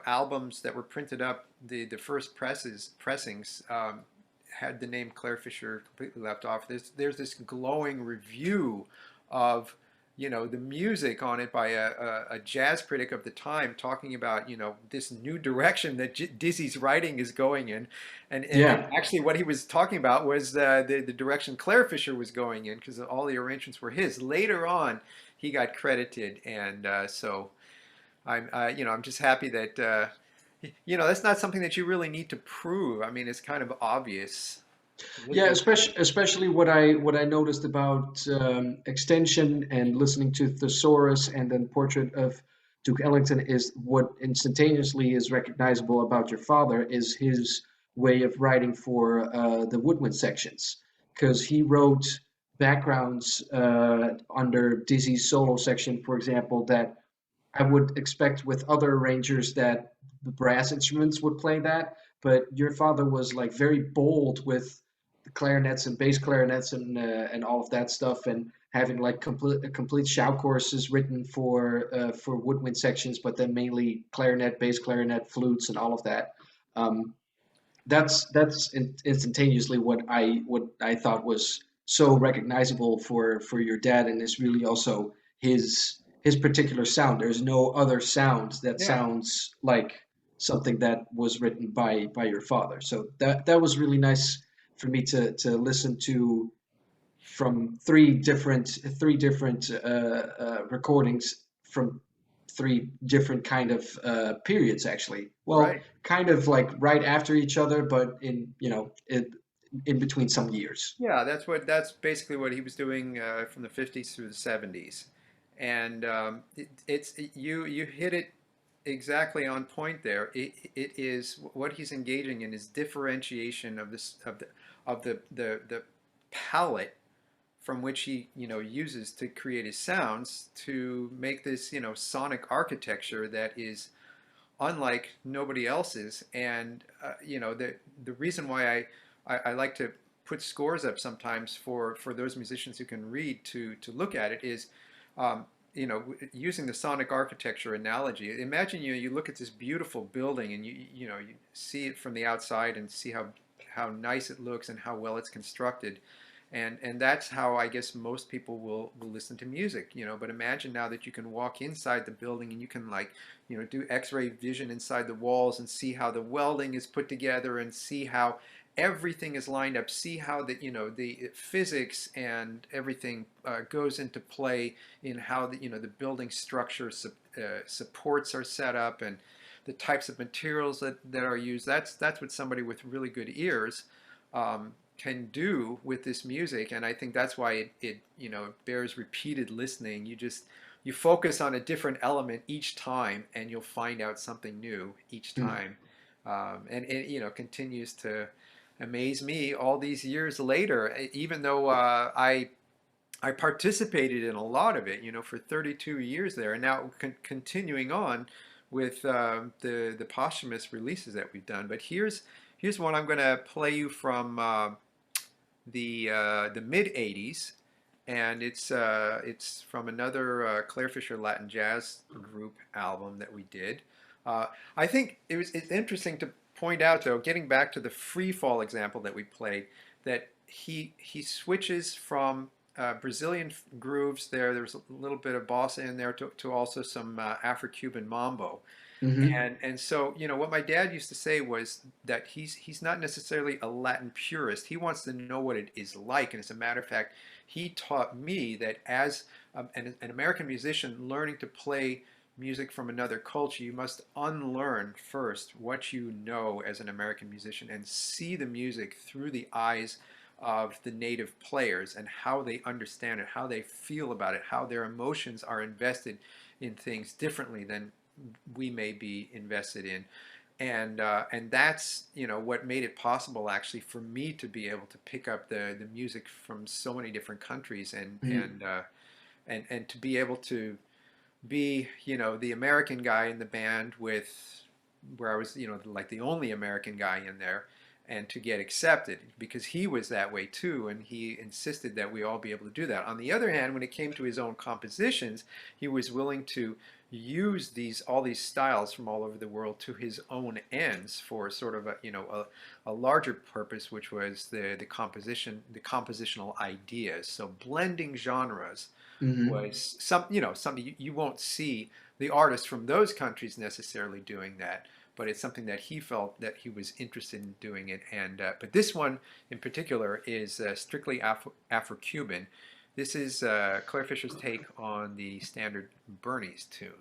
Albums that were printed up, the first pressings had the name Clare Fischer completely left off. There's this glowing review of the music on it by a jazz critic of the time, talking about this new direction that Dizzy's writing is going in, and Yeah. actually what he was talking about was the direction Clare Fischer was going in, because all the arrangements were his. Later on, he got credited, and so. I'm just happy that that's not something that you really need to prove. I mean, it's kind of obvious. Yeah, especially what I noticed about Extension and listening to Thesaurus and then Portrait of Duke Ellington is what instantaneously is recognizable about your father is his way of writing for the woodwind sections, because he wrote backgrounds under Dizzy's solo section, for example, that I would expect with other arrangers that the brass instruments would play that, but your father was like very bold with the clarinets and bass clarinets and all of that stuff, and having like complete shout choruses written for woodwind sections, but then mainly clarinet, bass clarinet, flutes, and all of that. Um, that's instantaneously what I thought was so recognizable for your dad, and is really also his particular sound. There's no other sound that Yeah. sounds like something that was written by your father. So that was really nice for me to listen to from three different recordings from three different kind of periods, actually. Well, Right. kind of like right after each other, but in between some years. Yeah, that's basically what he was doing from the 50s through the 70s, and you hit it exactly on point there. It is what he's engaging in is differentiation of this of the palette from which he uses to create his sounds to make this sonic architecture that is unlike nobody else's. And the reason why I like to put scores up sometimes for those musicians who can read to look at it is um, using the sonic architecture analogy. Imagine you look at this beautiful building and you see it from the outside and see how nice it looks and how well it's constructed. And that's how I guess most people will listen to music, but imagine now that you can walk inside the building and you can like do x-ray vision inside the walls and see how the welding is put together and see how everything is lined up, see how the physics and everything goes into play in how the building structure supports are set up, and the types of materials that are used. That's what somebody with really good ears can do with this music. And I think that's why it bears repeated listening. You focus on a different element each time and you'll find out something new each Mm. time. And it continues to amaze me all these years later, even though I participated in a lot of it, for 32 years there, and now continuing on with the posthumous releases that we've done. But here's one I'm going to play you from the mid '80s, and it's from another Clare Fischer Latin jazz group album that we did. I think it's interesting to point out, though, getting back to the free fall example that we played, that he switches from Brazilian grooves there. There's a little bit of bossa in there to also some Afro-Cuban mambo. Hmm. And so, what my dad used to say was that he's not necessarily a Latin purist. He wants to know what it is like. And as a matter of fact, he taught me that as an American musician learning to play music from another culture, you must unlearn first what you know as an American musician and see the music through the eyes of the native players and how they understand it, how they feel about it, how their emotions are invested in things differently than we may be invested in. And that's what made it possible actually for me to be able to pick up the music from so many different countries, and to be able to be the American guy in the band with where I was like the only American guy in there, and to get accepted because he was that way too, and he insisted that we all be able to do that. On the other hand, when it came to his own compositions, he was willing to use all these styles from all over the world to his own ends for sort of a larger purpose, which was the compositional ideas. So blending genres Hmm. was something you won't see the artists from those countries necessarily doing that, but it's something that he felt that he was interested in doing it. And but this one in particular is strictly Afro-Cuban. This is Clare Fischer's take on the standard Bernie's tune.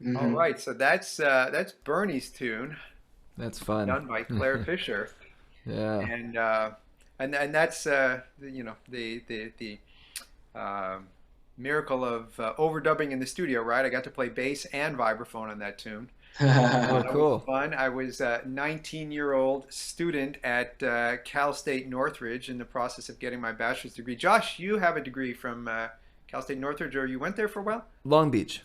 All Hmm. right, so that's Bernie's tune, That's fun. done by Clare Fischer, Yeah. and and that's the um miracle of overdubbing in the studio, right? I got to play bass and vibraphone on that tune. Oh, That was cool. fun. I was a 19-year-old student at Cal State Northridge in the process of getting my bachelor's degree. Josh, you have a degree from Cal State Northridge, or you went there for a while? Long Beach.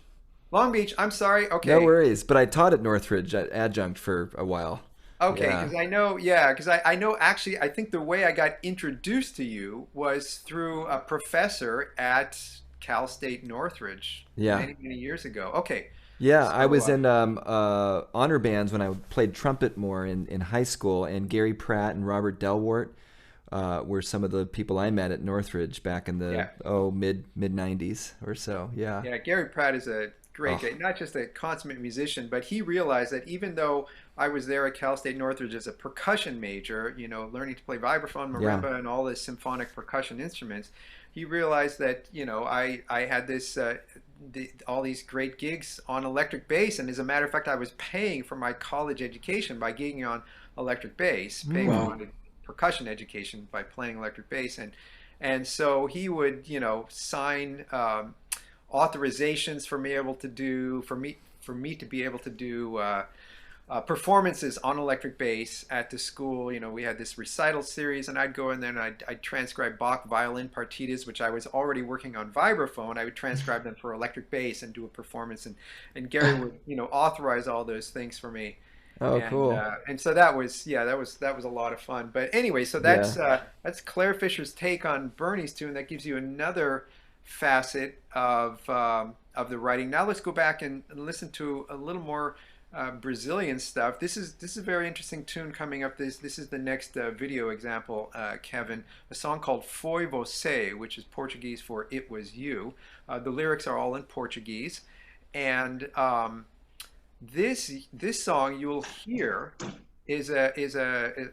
Long Beach. I'm sorry. No Okay. worries. But I taught at Northridge at adjunct for a while. Okay, Yeah. because I know, yeah, because I know actually, I think the way I got introduced to you was through a professor at Cal State Northridge Yeah. many, many years ago. Okay, Yeah, I so was in honor bands when I played trumpet more in high school, and Gary Pratt and Robert Delwart were some of the people I met at Northridge back in the yeah, mid '90s or so. Yeah. yeah, Gary Pratt is a great Oh, guy, not just a consummate musician, but he realized that even though I was there at Cal State Northridge as a percussion major, learning to play vibraphone, yeah. marimba, and all the symphonic percussion instruments, he realized that, I had all these great gigs on electric bass. And as a matter of fact, I was paying for my college education by gigging on electric bass, paying for Mm. Wow. my percussion education by playing electric bass. And so he would, sign authorizations for me able to do for me to be able to do performances on electric bass at the school. We had this recital series, and I'd go in there and I'd transcribe Bach violin partitas, which I was already working on vibraphone. I would transcribe them for electric bass and do a performance, and Gary would authorize all those things for me. Oh, And cool. so that was a lot of fun. But anyway, so Yeah. that's Clare Fischer's take on Bernie's tune. That gives you another facet of the writing. Now let's go back and listen to a little more Brazilian stuff. This is a very interesting tune coming up. This is the next video example, Kevin. A song called Foi Você, which is Portuguese for "It Was You." The lyrics are all in Portuguese, and this song you'll hear is a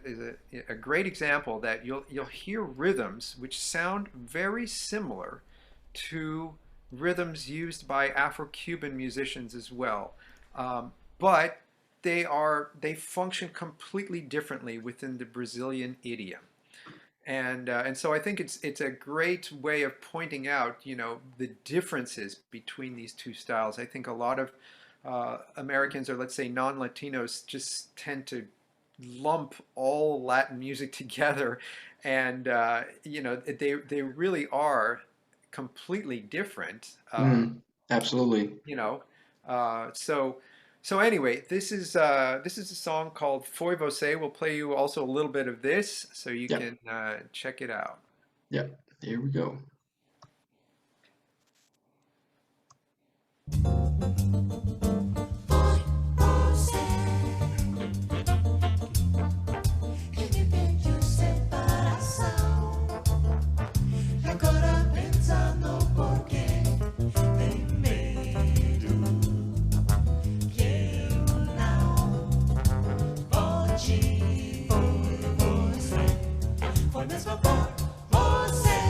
great example that you'll hear rhythms which sound very similar to rhythms used by Afro-Cuban musicians as well, but they function completely differently within the Brazilian idiom. And so I think it's a great way of pointing out, the differences between these two styles. I think a lot of Americans, or let's say non-Latinos, just tend to lump all Latin music together, and they really are completely different. Mm, absolutely. You know, so anyway, this is a song called Foi Você. We'll play you also a little bit of this so you Yep. can check it out. Yep. Here we go. Que me pediu separação. Agora pensa no porquê. Tem medo que eu não volte por você. Foi mesmo por você.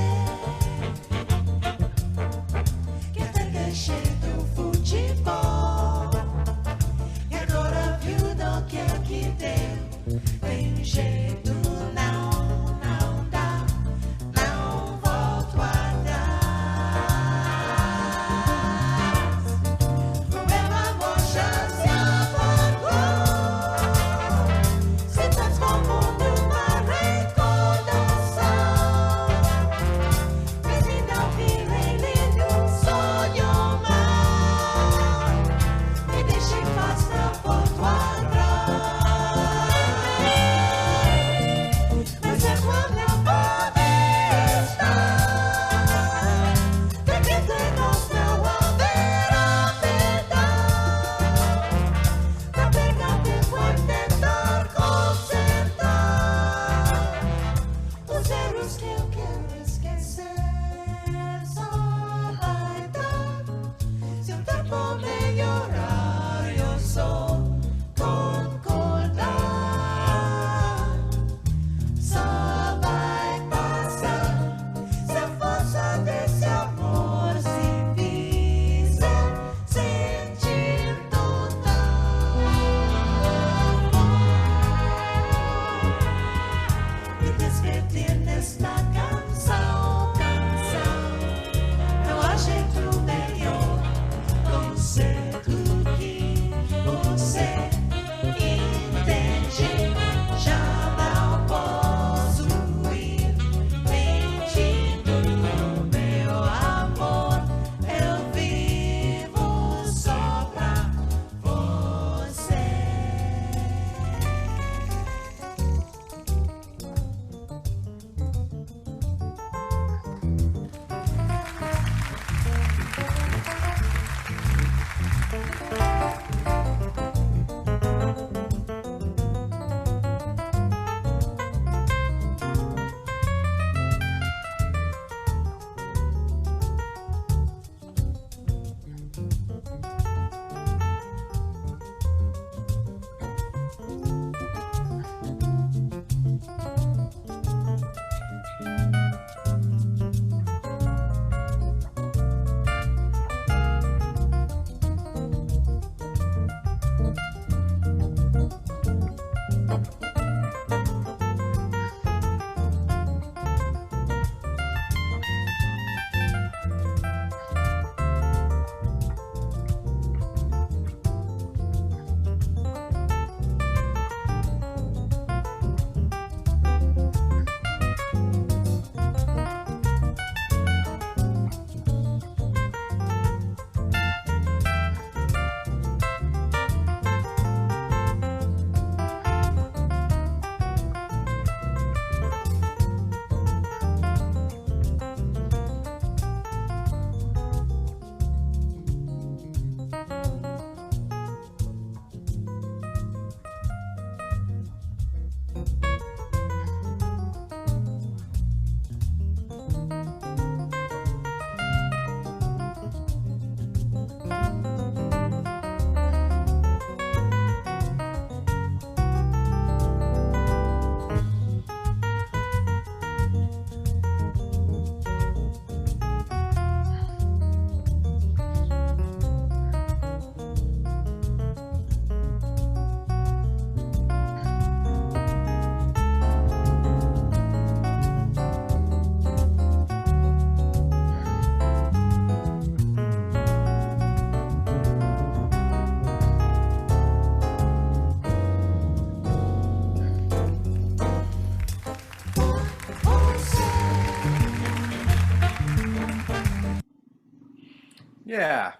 Yeah.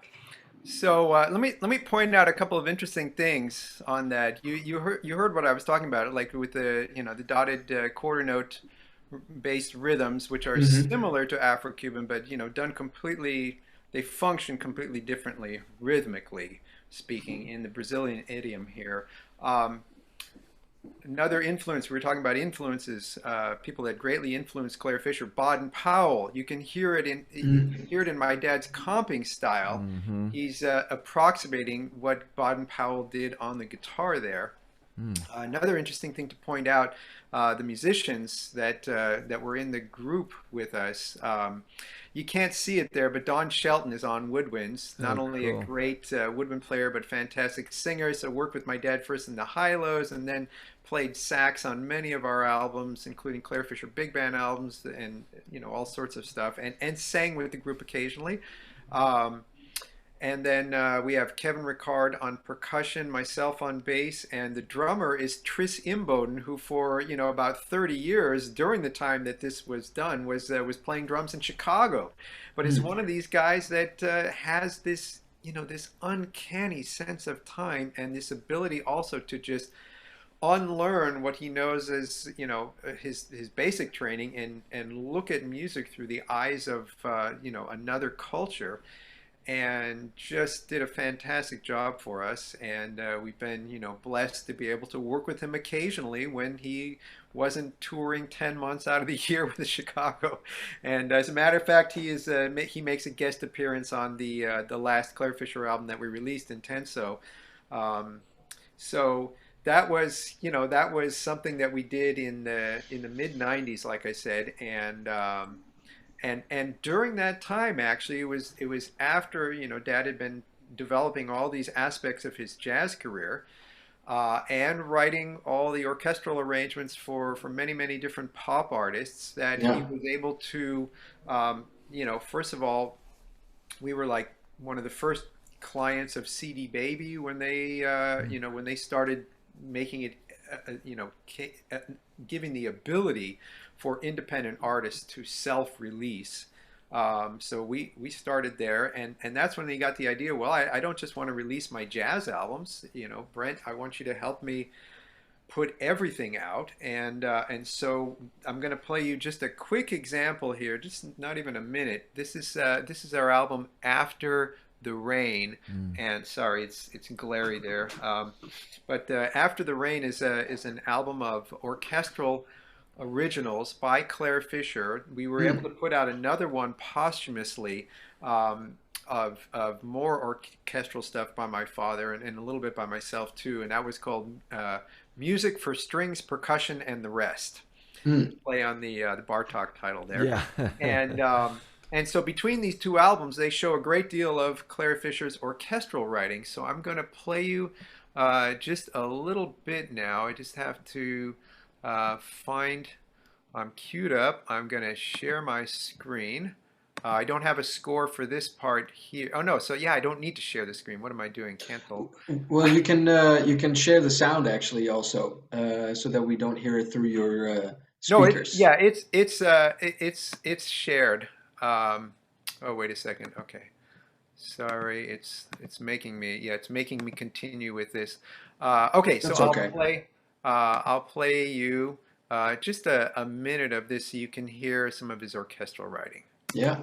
So let me point out a couple of interesting things on that. You heard what I was talking about, like with the the dotted quarter note based rhythms, which are Hmm. similar to Afro-Cuban, but done completely. They function completely differently rhythmically speaking in the Brazilian idiom here. Um, Another influence, we were talking about influences, people that greatly influenced Clare Fischer, Baden Powell. You can hear it in my dad's comping style. Mm-hmm. He's approximating what Baden Powell did on the guitar there. Mm. Another interesting thing to point out, the musicians that were in the group with us. You can't see it there, but Don Shelton is on woodwinds. Not Oh, only a cool. great woodwind player, but fantastic singer. So worked with my dad first in the high-lows, and then played sax on many of our albums, including Clare Fischer big band albums, and all sorts of stuff, and sang with the group occasionally. Um, and then we have Kevin Ricard on percussion, myself on bass, and the drummer is Tris Imboden, who for about 30 years during the time that this was done was playing drums in Chicago, but is one of these guys that has this this uncanny sense of time and this ability also to just unlearn what he knows as his basic training and look at music through the eyes of another culture, and just did a fantastic job for us. And we've been, blessed to be able to work with him occasionally when he wasn't touring 10 months out of the year with Chicago. And as a matter of fact, he makes a guest appearance on the last Clare Fischer album that we released in Tenso. Um, so that was something that we did in the mid 90s, like I said. And during that time, actually, it was after Dad had been developing all these aspects of his jazz career, and writing all the orchestral arrangements for many different pop artists, that he Yeah. was able to, first of all, we were like one of the first clients of CD Baby when they started making it, giving the ability for independent artists to self-release. So we started there, and that's when they got the idea. Well, I don't just want to release my jazz albums, Brent. I want you to help me put everything out, and so I'm going to play you just a quick example here, just not even a minute. This is our album After the Rain, Mm. and sorry, it's glary there, but After the Rain is an album of orchestral originals by Clare Fischer. We were able to put out another one posthumously, of more orchestral stuff by my father, and a little bit by myself too, and that was called Music for Strings, Percussion, and the Rest. Mm. Play on the Bartok title there. Yeah. And so between these two albums, they show a great deal of Clare Fischer's orchestral writing. So I'm going to play you just a little bit now. I just have to find, I'm queued up. I'm going to share my screen. I don't have a score for this part here. Oh no, so yeah, I don't need to share the screen. What am I doing? Cancel. Well, you can share the sound actually also, so that we don't hear it through your No, speakers. yeah, it's shared. Oh, wait a second. Okay, sorry, it's making me, yeah, it's making me continue with this. Okay, so That's okay. I'll play you just a minute of this so you can hear some of his orchestral writing. Yeah.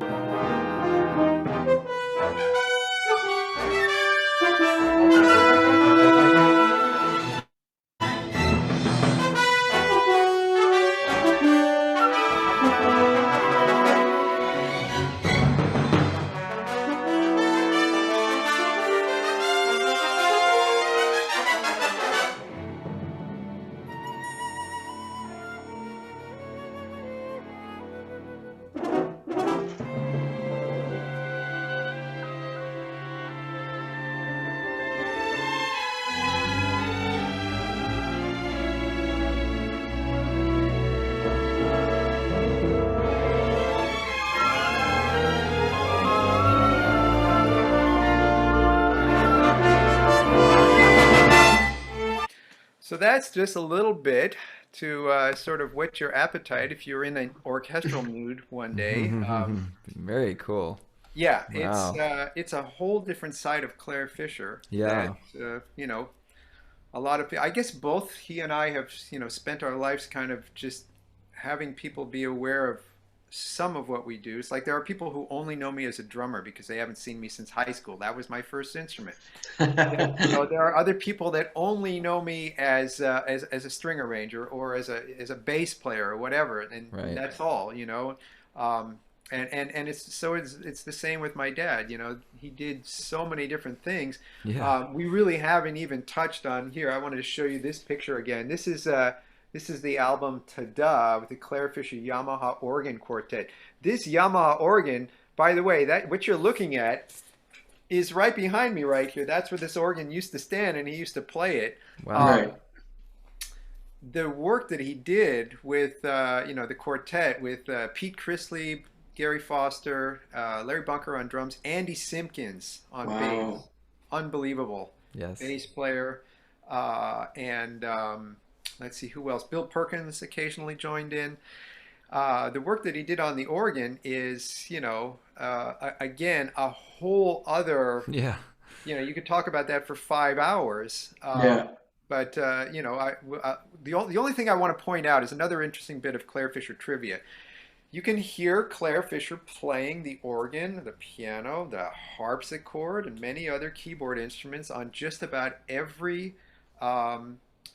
So that's just a little bit to sort of whet your appetite if you're in an orchestral mood one day. Very cool. Yeah, Wow. it's a whole different side of Clare Fischer that Yeah. you know, a lot of people, I guess both he and I have, spent our lives kind of just having people be aware of some of what we do. It's like there are people who only know me as a drummer because they haven't seen me since high school. That was my first instrument. There are other people that only know me as a string arranger or as a bass player or whatever, and Right. that's all. Um, and it's the same with my dad. He did so many different things. Yeah. We really haven't even touched on here. I wanted to show you this picture again. This is the album Tada with the Clare Fischer Yamaha organ quartet. This Yamaha organ, by the way, that what you're looking at is right behind me right here. That's where this organ used to stand, and he used to play it. Wow. Right. The work that he did with the quartet with Pete Chrisley, Gary Foster, Larry Bunker on drums, Andy Simpkins on bass, Wow. unbelievable Yes. bass player, and let's see who else. Bill Perkins occasionally joined in. The work that he did on the organ is, again, a whole other. Yeah. You could talk about that for 5 hours. Yeah. But the only thing I want to point out is another interesting bit of Clare Fischer trivia. You can hear Clare Fischer playing the organ, the piano, the harpsichord, and many other keyboard instruments on just about every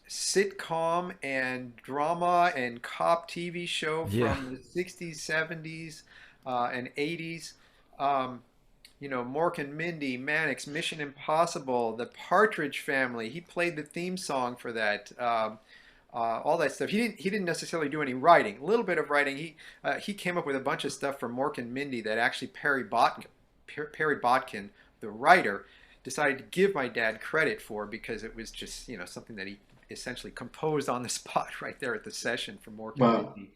sitcom and drama and cop TV show from Yeah. the 60s, 70s, and 80s. Mork and Mindy, Mannix, Mission Impossible, The Partridge Family. He played the theme song for that. All that stuff. He didn't necessarily do any writing. A little bit of writing. He came up with a bunch of stuff for Mork and Mindy that actually Perry Botkin, the writer, decided to give my dad credit for because it was just something that he essentially composed on the spot right there at the session for Mork and Wow. Mindy.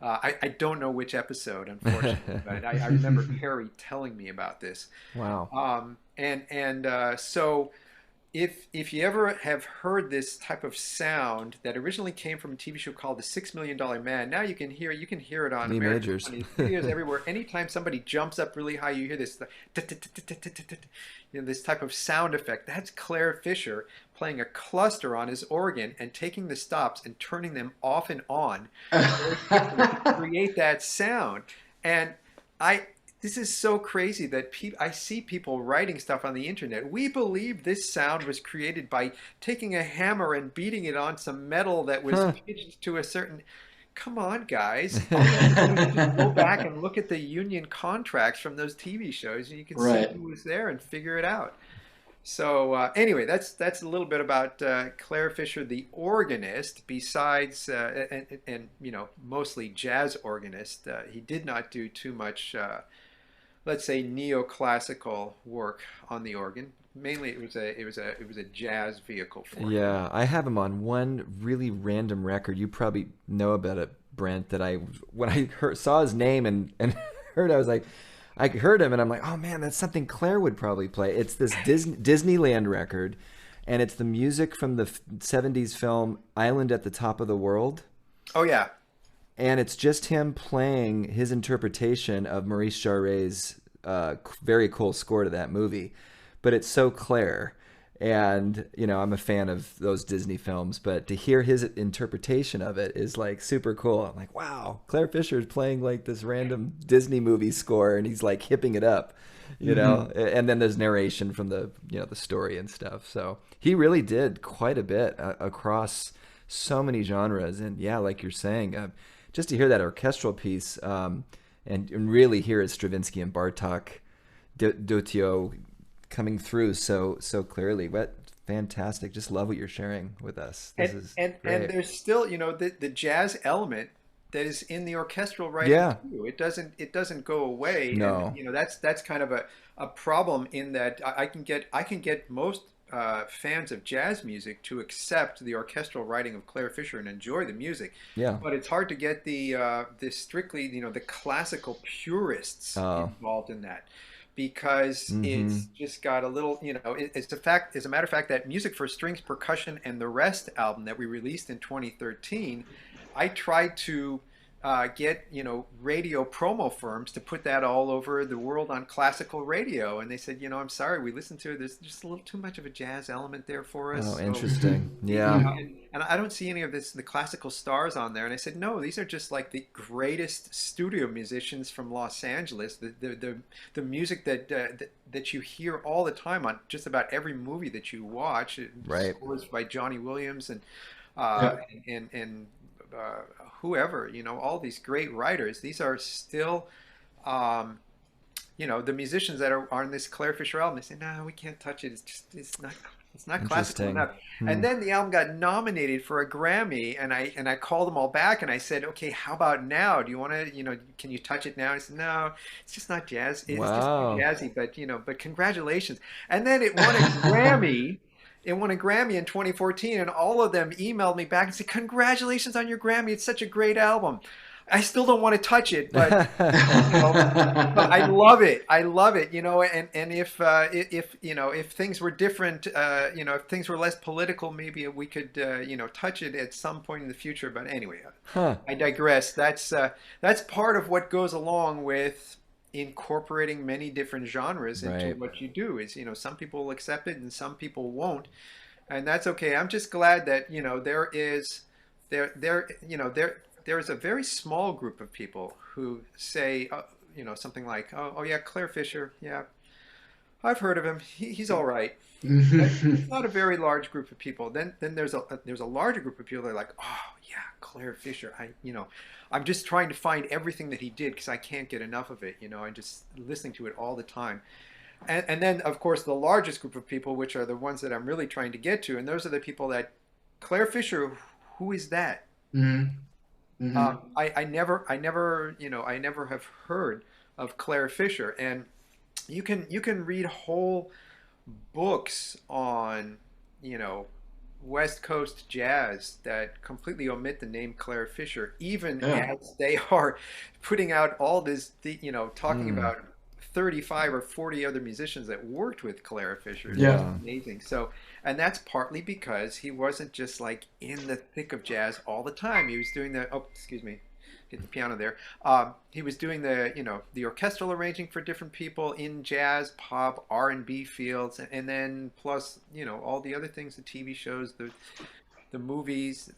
I don't know which episode, unfortunately, but I remember Perry telling me about this. Wow. So if you ever have heard this type of sound that originally came from a TV show called The $6 Million Man, now you can hear it on Lee American Majors. Funny Videos everywhere. Anytime somebody jumps up really high, you hear this, this type of sound effect. That's Clare Fischer playing a cluster on his organ and taking the stops and turning them off and on to create that sound. And this is so crazy that I see people writing stuff on the internet. We believe this sound was created by taking a hammer and beating it on some metal that was pitched to a certain. Come on, guys. All you have to do is just go back and look at the union contracts from those TV shows, and you can Right. see who was there and figure it out. So anyway, that's a little bit about Clare Fischer, the organist. Besides, and mostly jazz organist, he did not do too much. Let's say neoclassical work on the organ. Mainly, it was a jazz vehicle for him. Yeah, I have him on one really random record. You probably know about it, Brent. When I saw his name and I heard him and I'm like, oh man, that's something Claire would probably play. It's this Disneyland record, and it's the music from the '70s film Island at the Top of the World. Oh yeah. And it's just him playing his interpretation of Maurice Jarre's very cool score to that movie. But it's so Claire. And, I'm a fan of those Disney films, but to hear his interpretation of it is like super cool. I'm like, wow, Clare Fischer is playing like this random Disney movie score and he's like hipping it up, And then there's narration from the story and stuff. So he really did quite a bit across so many genres. And yeah, like you're saying, just to hear that orchestral piece and really hear it Stravinsky and Bartok, Dotio coming through so clearly. What fantastic. Just love what you're sharing with us. This is and great. there's still the jazz element that is in the orchestral writing Yeah. too. It doesn't go away. No. And, that's kind of a problem in that I can get most fans of jazz music to accept the orchestral writing of Clare Fischer and enjoy the music. Yeah. But it's hard to get the strictly the classical purists involved in that, because it's just got a little it's a fact. As a matter of fact, that Music for Strings, Percussion, and the Rest album that we released in 2013, I tried to get radio promo firms to put that all over the world on classical radio, and they said, I'm sorry, we listened to it. There's just a little too much of a jazz element there for us. Oh, So, interesting. Yeah. and I don't see any of the classical stars on there. And I said, no, these are just like the greatest studio musicians from Los Angeles. The music that you hear all the time on just about every movie that you watch. Right. Scores by Johnny Williams and Yeah. and whoever, all these great writers. These are still, the musicians that are on this Clare Fischer album. They say, no, we can't touch it. It's not classical Interesting. enough. And then the album got nominated for a Grammy, and I called them all back and I said, okay, how about now? Do you want to, can you touch it now? He said, no, it's just not jazz. It's just Wow. not jazzy, but congratulations. And then it won a Grammy. It won a Grammy in 2014, and all of them emailed me back and said, congratulations on your Grammy. It's such a great album. I still don't want to touch it, but, but I love it. I love it, and if things were different, if things were less political, maybe we could, touch it at some point in the future. But anyway, Huh. I digress. That's part of what goes along with incorporating many different genres into Right. what you do. Is some people will accept it and some people won't, and that's okay. I'm just glad that there is a very small group of people who say something like, oh yeah, Clare Fischer, yeah, I've heard of him, he's all right. It's not a very large group of people. Then there's a larger group of people that are like, oh yeah, Clare Fischer. I'm just trying to find everything that he did because I can't get enough of it. I'm just listening to it all the time. And then of course the largest group of people, which are the ones that I'm really trying to get to, and those are the people that Clare Fischer. Who is that? I never have heard of Clare Fischer, and you can read whole books on West Coast jazz that completely omit the name Clare Fischer, even Yeah. as they are putting out all this, talking about 35 or 40 other musicians that worked with Clare Fischer. Yeah. It's amazing. So, and that's partly because he wasn't just like in the thick of jazz all the time. He was doing hit the piano there. He was doing the orchestral arranging for different people in jazz, pop, R&B fields, and then plus all the other things, the TV shows, the movies,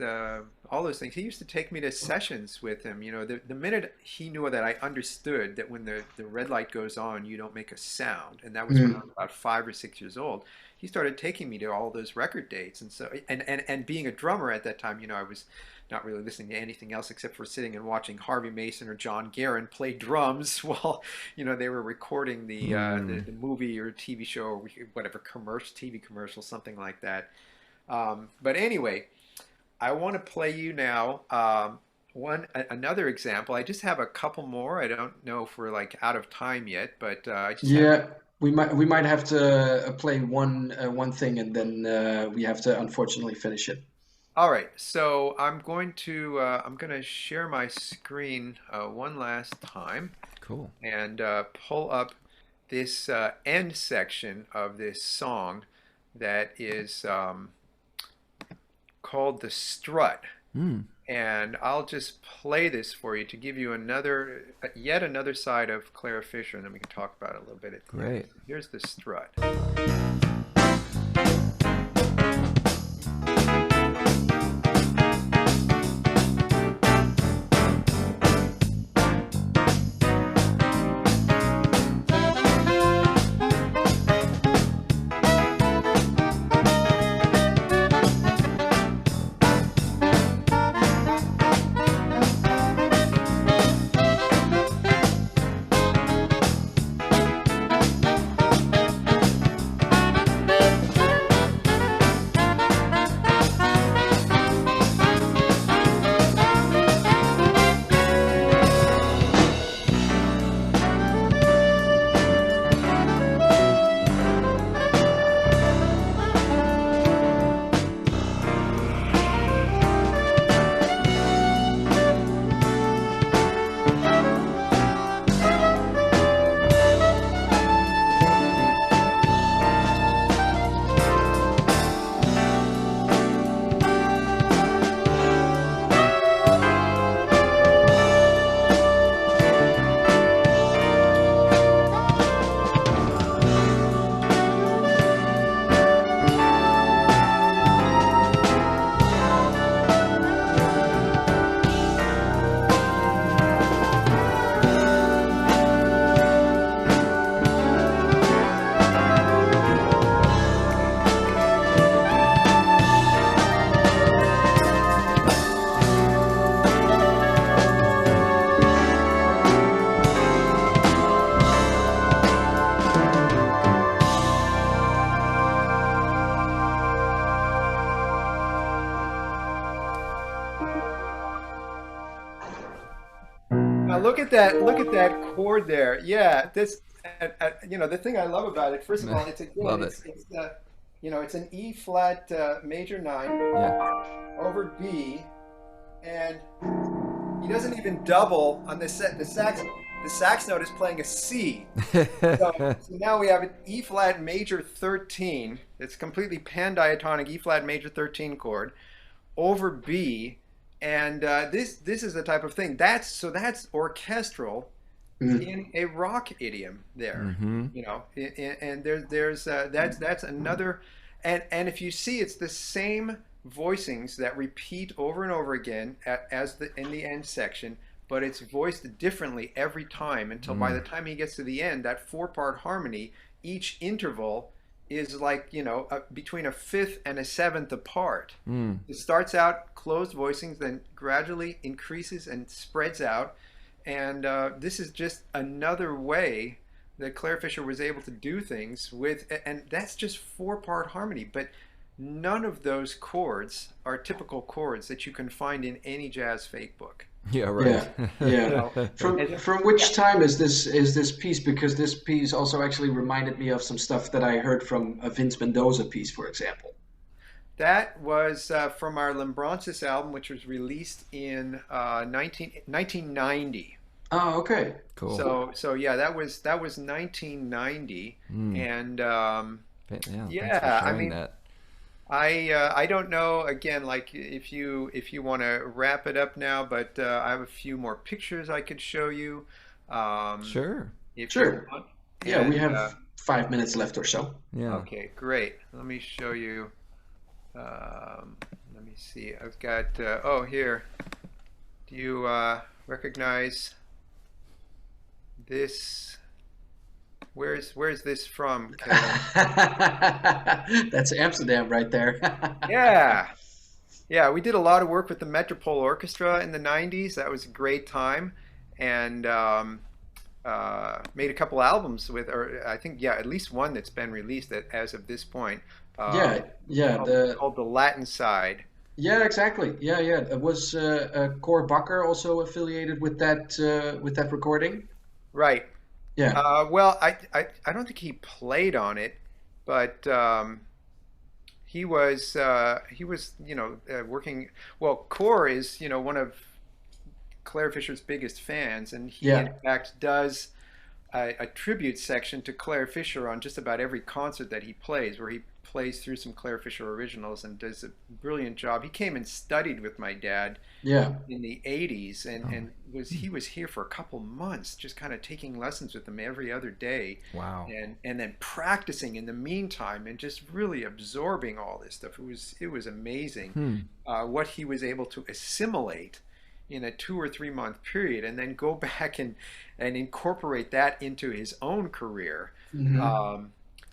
all those things. He used to take me to sessions with him. The minute he knew that I understood that when the red light goes on, you don't make a sound, and that was when I was about 5 or 6 years old. He started taking me to all those record dates, and so and being a drummer at that time, I was not really listening to anything else except for sitting and watching Harvey Mason or John Guerin play drums while they were recording the movie or TV show or whatever TV commercial, something like that. But anyway, I want to play you now another example. I just have a couple more. I don't know if we're like out of time yet, but I just Yeah, we might have to play one thing, and then we have to unfortunately finish it. All right, so I'm going to share my screen one last time. Cool. And pull up this end section of this song that is called The Strut. And I'll just play this for you to give you yet another side of Clare Fischer, and then we can talk about it a little bit. Great. Here's The Strut. look at that! Look at that chord there. Yeah, this. You know, the thing I love about it. First of all, it's Love it. you know, it's an E flat major 9 Yeah. over B, and he doesn't even double on the set. The sax note is playing a C. So now we have an E flat major 13. It's completely pandiatonic E flat major 13 chord over B, and this is the type of thing that's orchestral in a rock idiom there. You know, and there's that's another, and if you see, it's the same voicings that repeat over and over again as in the end section, but it's voiced differently every time until by the time he gets to the end, that 4-part harmony, each interval is like, you know, between a fifth and a seventh apart. It starts out closed voicings, then gradually increases and spreads out. And this is just another way that Clare Fischer was able to do things with, and that's just 4-part harmony. But none of those chords are typical chords that you can find in any jazz fake book. Yeah, right. Yeah. From which time is this piece? Because this piece also actually reminded me of some stuff that I heard from a Vince Mendoza piece, for example. That was from our Lembrancis album, which was released in 1990. Oh, okay. Cool. So yeah, that was 1990, and yeah, I mean, that. I don't know, again, like if you want to wrap it up now, but I have a few more pictures I could show you. Sure. If you want. Yeah, And, we have 5 minutes left or so. Yeah. Okay, great. Let me show you. Let me see. I've got. Oh, here. Do you recognize this? Where's this from, Kevin? That's Amsterdam right there. Yeah, we did a lot of work with the Metropole Orchestra in the 90s. That was a great time, and made a couple albums with, or I think, yeah, at least one that's been released as of this point. Called Called The Latin Side. Yeah, exactly. Yeah. It was Cor Bakker also affiliated with that recording. Right. Yeah. Well, I don't think he played on it, but he was working. Well, Cor is one of Clare Fischer's biggest fans, and he in fact does a tribute section to Clare Fischer on just about every concert that he plays, where he plays through some Clare Fischer originals and does a brilliant job. He came and studied with my dad in the 80s, and he was here for a couple months, just kind of taking lessons with him every other day. Wow. And then practicing in the meantime and just really absorbing all this stuff. It was amazing what he was able to assimilate in a 2 or 3 month period, and then go back and incorporate that into his own career.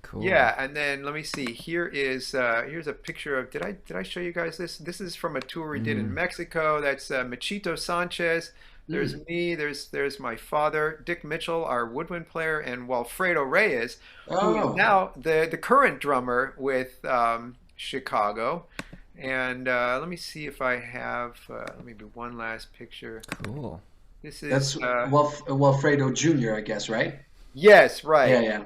Cool. Yeah, and then let me see. Here's a picture of. Did I show you guys this? This is from a tour we did in Mexico. That's Machito Sanchez. There's me. There's my father, Dick Mitchell, our woodwind player, and Walfredo Reyes, who is now the current drummer with Chicago. And let me see if I have maybe one last picture. Cool. That's Walfredo Jr., I guess, right? Yes, right. Yeah.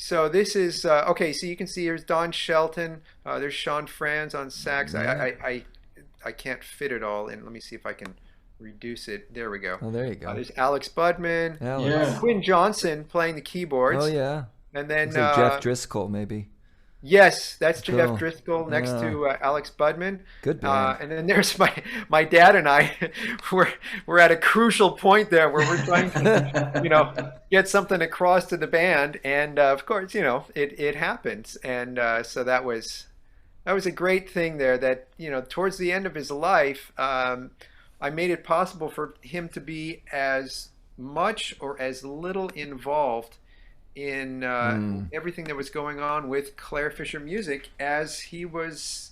So this is okay. So you can see here's Don Shelton. There's Sean Franz on sax. I can't fit it all in. Let me see if I can reduce it. There we go. Oh, there you go. There's Alex Budman. Alex. Quinn Johnson playing the keyboards. Oh yeah. And then like Jeff Driscoll maybe. Yes, that's Cool. Jeff Driscoll next to Alex Budman. Good band. And then there's my dad and I. We're at a crucial point there where we're trying to get something across to the band, and of course it happens. And so that was a great thing there. That towards the end of his life, I made it possible for him to be as much or as little involved in everything that was going on with Clare Fischer music as he was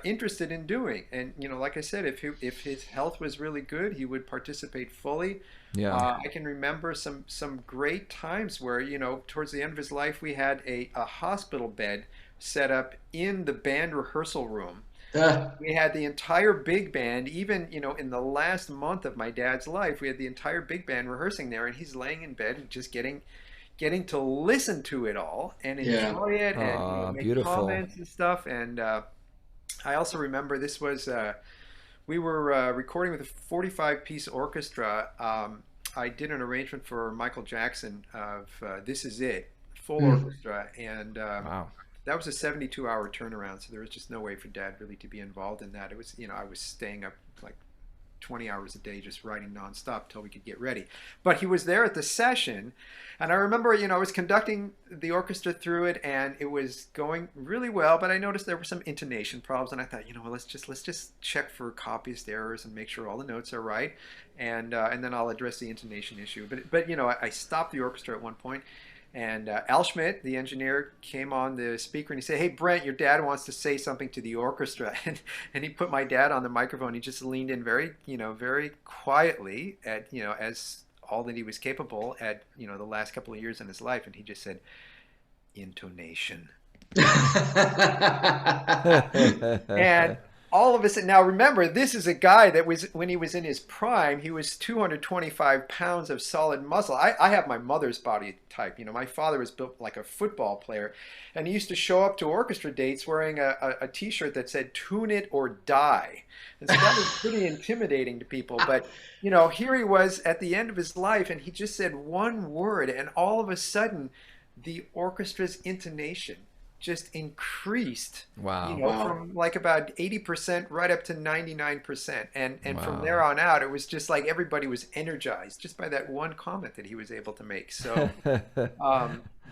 interested in doing. And like I said, if his health was really good, he would participate fully. I can remember some great times where towards the end of his life we had a hospital bed set up in the band rehearsal room. We had the entire big band, even, in the last month of my dad's life, we had the entire big band rehearsing there, and he's laying in bed and just getting to listen to it all and Yeah. enjoy it and make Beautiful. comments and stuff. And I also remember this was we were recording with a 45-piece orchestra. I did an arrangement for Michael Jackson of "This Is It," full Mm. orchestra, and Wow. that was a 72-hour turnaround. So there was just no way for Dad really to be involved in that. It was, I was staying up like 20 hours a day just writing nonstop till we could get ready. But he was there at the session, and I remember, I was conducting the orchestra through it, and it was going really well. But I noticed there were some intonation problems, and I thought, let's just check for copyist errors and make sure all the notes are right, and then I'll address the intonation issue. But I stopped the orchestra at one point. And Al Schmidt, the engineer, came on the speaker and he said, "Hey, Brent, your dad wants to say something to the orchestra." And he put my dad on the microphone. He just leaned in very quietly as all that he was capable at, the last couple of years in his life. And he just said, "Intonation." And all of a sudden, now remember, this is a guy that was, when he was in his prime, he was 225 pounds of solid muscle. I have my mother's body type. My father was built like a football player, and he used to show up to orchestra dates wearing a t-shirt that said "Tune it or die." And so that was pretty intimidating to people. But, here he was at the end of his life, and he just said one word, and all of a sudden, the orchestra's intonation just increased, Wow. Wow. from like about 80% right up to 99%. And from Wow. there on out, it was just like everybody was energized just by that one comment that he was able to make. So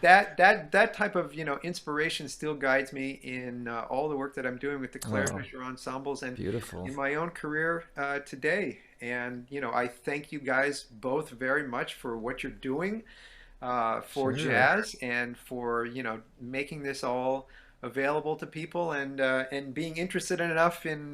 that type of, inspiration still guides me in all the work that I'm doing with the Clare Wow. Fischer ensembles and Beautiful. in my own career today. And, I thank you guys both very much for what you're doing for Sure. jazz and for making this all available to people and being interested enough in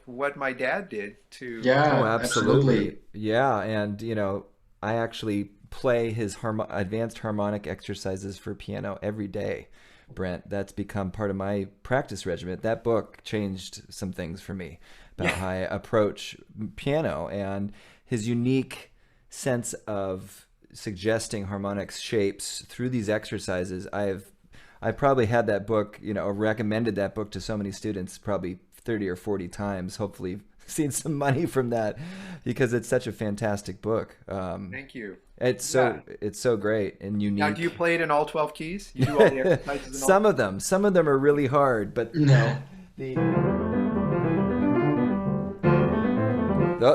what my dad did to Oh, Yeah, absolutely. absolutely. Yeah, and I actually play his advanced harmonic exercises for piano every day. Brent, that's become part of my practice regimen. That book changed some things for me about yeah. how I approach piano and his unique sense of suggesting harmonics shapes through these exercises. I probably had that book, recommended that book to so many students probably 30 or 40 times, hopefully seen some money from that because it's such a fantastic book. Thank you. It's Yeah. so great and Now, do you unique. play it in all 12 keys? You do all the exercises in all? Some of them are really hard, but the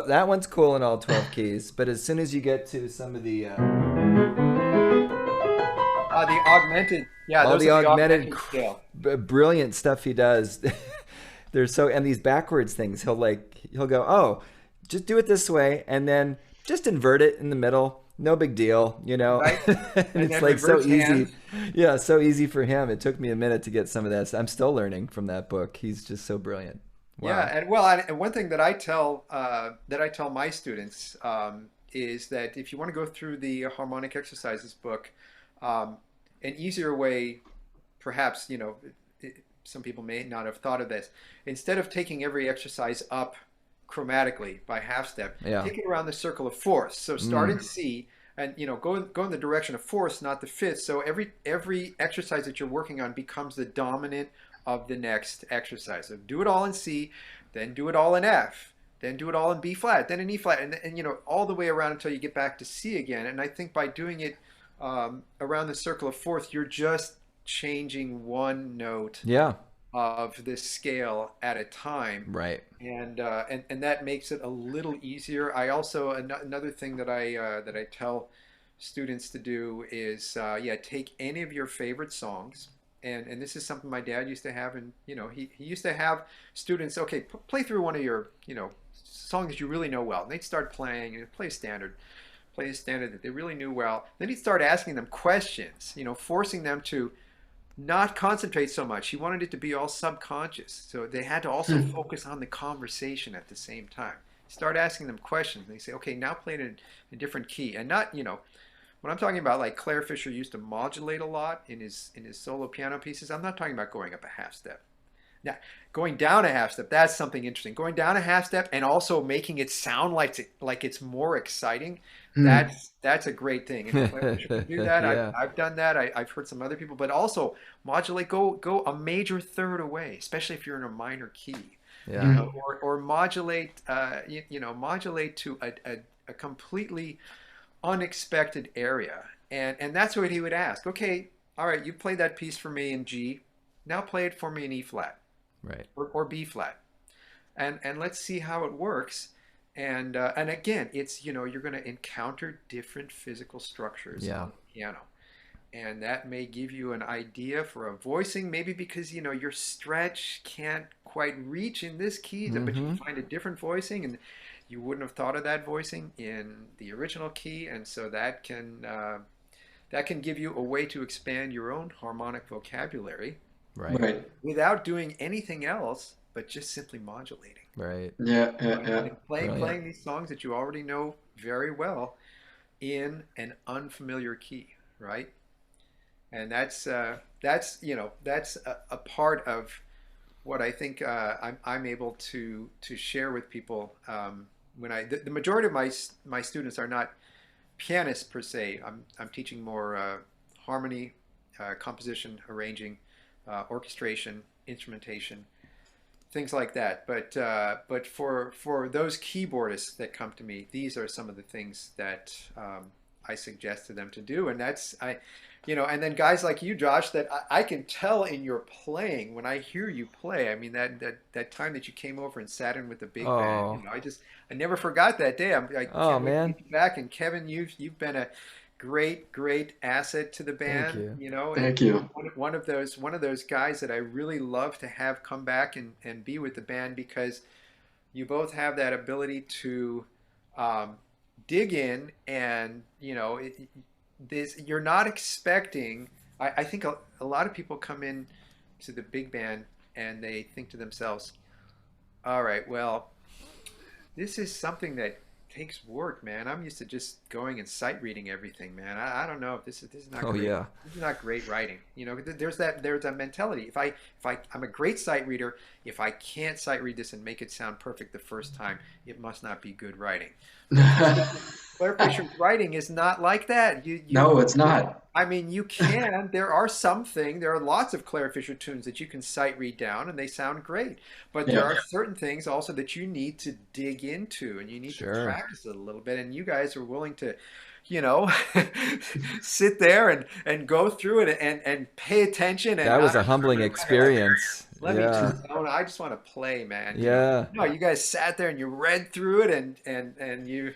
that one's cool in all 12 keys. But as soon as you get to some of the The augmented, yeah, all those the are the augmented augmented scale. brilliant stuff he does, they're so, and these backwards things, he'll go, oh, just do it this way, and then just invert it in the middle. No big deal, Right? And And it's then like so reverse easy. hands. Yeah, so easy for him. It took me a minute to get some of that. I'm still learning from that book. He's just so brilliant. Yeah, Wow. and one thing that I tell my students is that if you want to go through the harmonic exercises book, an easier way, perhaps, some people may not have thought of this. Instead of taking every exercise up chromatically by half step, Yeah. take it around the circle of fourths. So start in C and go in the direction of fourths, not the fifths. So every exercise that you're working on becomes the dominant of the next exercise. So do it all in C, then do it all in F, then do it all in B flat, then in E flat, and all the way around until you get back to C again. And I think by doing it around the circle of fourths, you're just changing one note Yeah. of this scale at a time, Right. and that makes it a little easier. I also another thing that I tell students to do is take any of your favorite songs, and this is something my dad used to have, and he used to have students, okay, play through one of your songs that you really know well, and they'd start playing and play a standard that they really knew well. Then he'd start asking them questions, forcing them to not concentrate so much. He wanted it to be all subconscious. So they had to also focus on the conversation at the same time. Start asking them questions. And they say, okay, now play it in a different key. And not, when I'm talking about, like Clare Fischer used to modulate a lot in his solo piano pieces, I'm not talking about going up a half step. Now, going down a half step, that's something interesting. Going down a half step and also making it sound like it's more exciting, Hmm. that's a great thing. If Clare Fischer can do that, Yeah. I've done that. I've heard some other people, but also modulate, go a major third away, especially if you're in a minor key, Yeah. or modulate, modulate to a completely unexpected area. And that's what he would ask. Okay, all right, you played that piece for me in G. Now play it for me in E flat Right. or B flat, and let's see how it works. And again, it's you're going to encounter different physical structures Yeah. on the piano, and that may give you an idea for a voicing, maybe because your stretch can't quite reach in this key, but you Mm-hmm. find a different voicing, and you wouldn't have thought of that voicing in the original key, and so that can give you a way to expand your own harmonic vocabulary Right. Right. without doing anything else, but just simply modulating. Right. Yeah. Yeah. Yeah. And playing Brilliant. these songs that you already know very well in an unfamiliar key, right? And that's a part of what I think I'm able to share with people when the majority of my students are not pianists per se. I'm teaching more harmony, composition, arranging, orchestration, instrumentation, things like that. But for those keyboardists that come to me, these are some of the things that I suggest to them to do, and and then guys like you, Josh, that I can tell in your playing when I hear you play. I mean that time that you came over and sat in with the big band, Oh. I never forgot that day. I Oh, can't wait to man. get you back. And Kevin, you've been a great asset to the Thank band, you. and Thank you. one of those guys that I really love to have come back and be with the band, because you both have that ability to dig in, and you're not expecting. I think a lot of people come in to the big band and they think to themselves, all right, well, this is something that takes work, man. I'm used to just going and sight reading everything, man. I don't know if this is not Oh great. yeah. This is not great writing. There's that mentality. I'm a great sight reader. If I can't sight read this and make it sound perfect the first time, it must not be good writing. Clare Fischer's writing is not like that. No, it's not. I mean, you can. There are lots of Clare Fischer tunes that you can sight read down and they sound great. But there Yeah. are certain things also that you need to dig into and you need to Sure. practice it a little bit. And you guys are willing to, you know, sit there and go through it and pay attention. And That was not a humbling experience. let me Yeah. just, I just want to play, man. Yeah. No, you guys sat there and you read through it and you,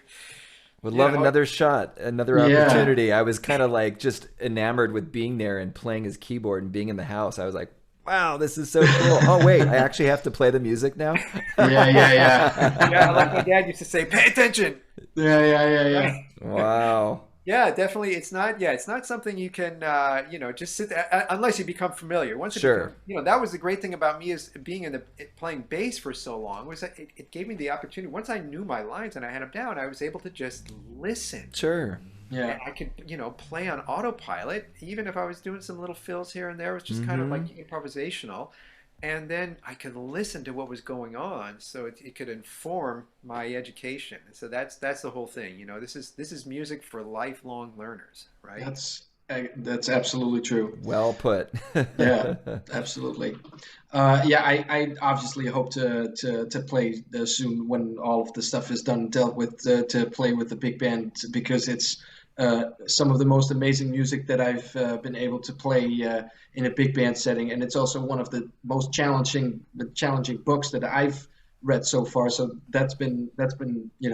Would you love know, another shot, another Yeah. opportunity. I was kind of like just enamored with being there and playing his keyboard and being in the house. I was like, wow, this is so cool. Oh, wait, I actually have to play the music now? Yeah, yeah. yeah, like my dad used to say, pay attention. Yeah. Wow. Yeah, definitely. It's not something you can, just sit there unless you become familiar. Once it Sure. becomes, that was the great thing about me is being playing bass for so long was that it gave me the opportunity. Once I knew my lines and I had them down, I was able to just listen. Sure. Yeah. And I could, play on autopilot, even if I was doing some little fills here and there. It was just kind of like improvisational. And then I could listen to what was going on, so it could inform my education. So that's the whole thing. This is music for lifelong learners, right? That's absolutely true. Well put. Yeah, absolutely. I obviously hope to play soon when all of the stuff is done dealt with to play with the big band, because it's some of the most amazing music that I've been able to play in a big band setting, and it's also one of the most challenging books that I've read so far. So that's been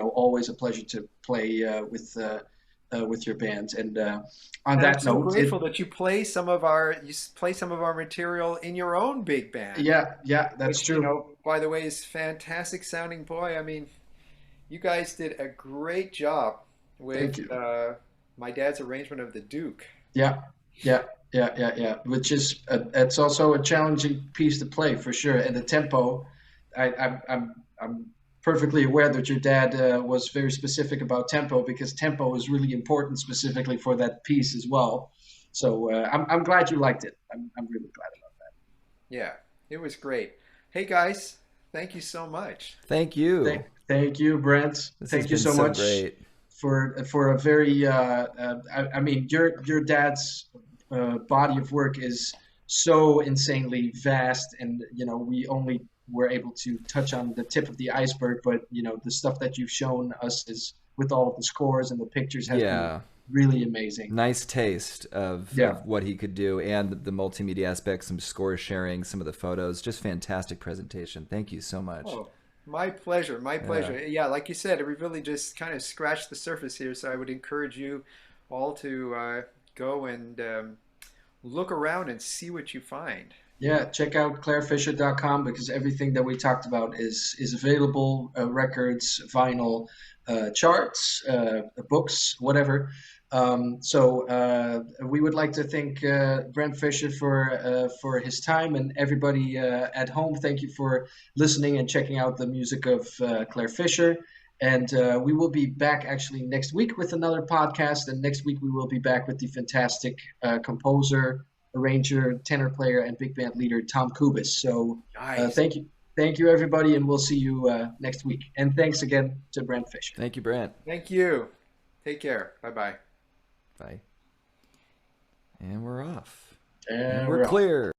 always a pleasure to play with your band. And on And that I'm so note, grateful that you play some of our material in your own big band. yeah, that's Which, true. by the way, is fantastic sounding. Boy, I mean, you guys did a great job Thank with you. my dad's arrangement of the Duke. Yeah. Which is it's also a challenging piece to play for sure. And the tempo, I'm perfectly aware that your dad was very specific about tempo, because tempo is really important specifically for that piece as well. So I'm glad you liked it. I'm really glad about Yeah. It was great. Hey guys, thank you so much. Thank you. Thank you, Brent. This has Thank you been so so much great. for a very I mean your dad's body of work is so insanely vast, and we only were able to touch on the tip of the iceberg, but the stuff that you've shown us is with all of the scores and the pictures has been Yeah. really amazing. Nice taste of Yeah. what he could do, and the multimedia aspects, some score sharing, some of the photos. Just fantastic presentation. Thank you so much. Oh, my pleasure. My pleasure. Yeah, like you said, we really just kind of scratched the surface here. So I would encourage you all to go and look around and see what you find. Yeah, check out clarefischer.com because everything that we talked about is available, records, vinyl, charts, books, whatever. So we would like to thank Brent Fischer for his time, and everybody at home. Thank you for listening and checking out the music of Clare Fischer. And we will be back actually next week with another podcast. And next week we will be back with the fantastic composer, arranger, tenor player, and big band leader Tom Kubis. So Nice. thank you everybody, and we'll see you next week. And thanks again to Brent Fischer. Thank you, Brent. Thank you. Take care. Bye bye. Bye. And we're off. And We're off. clear.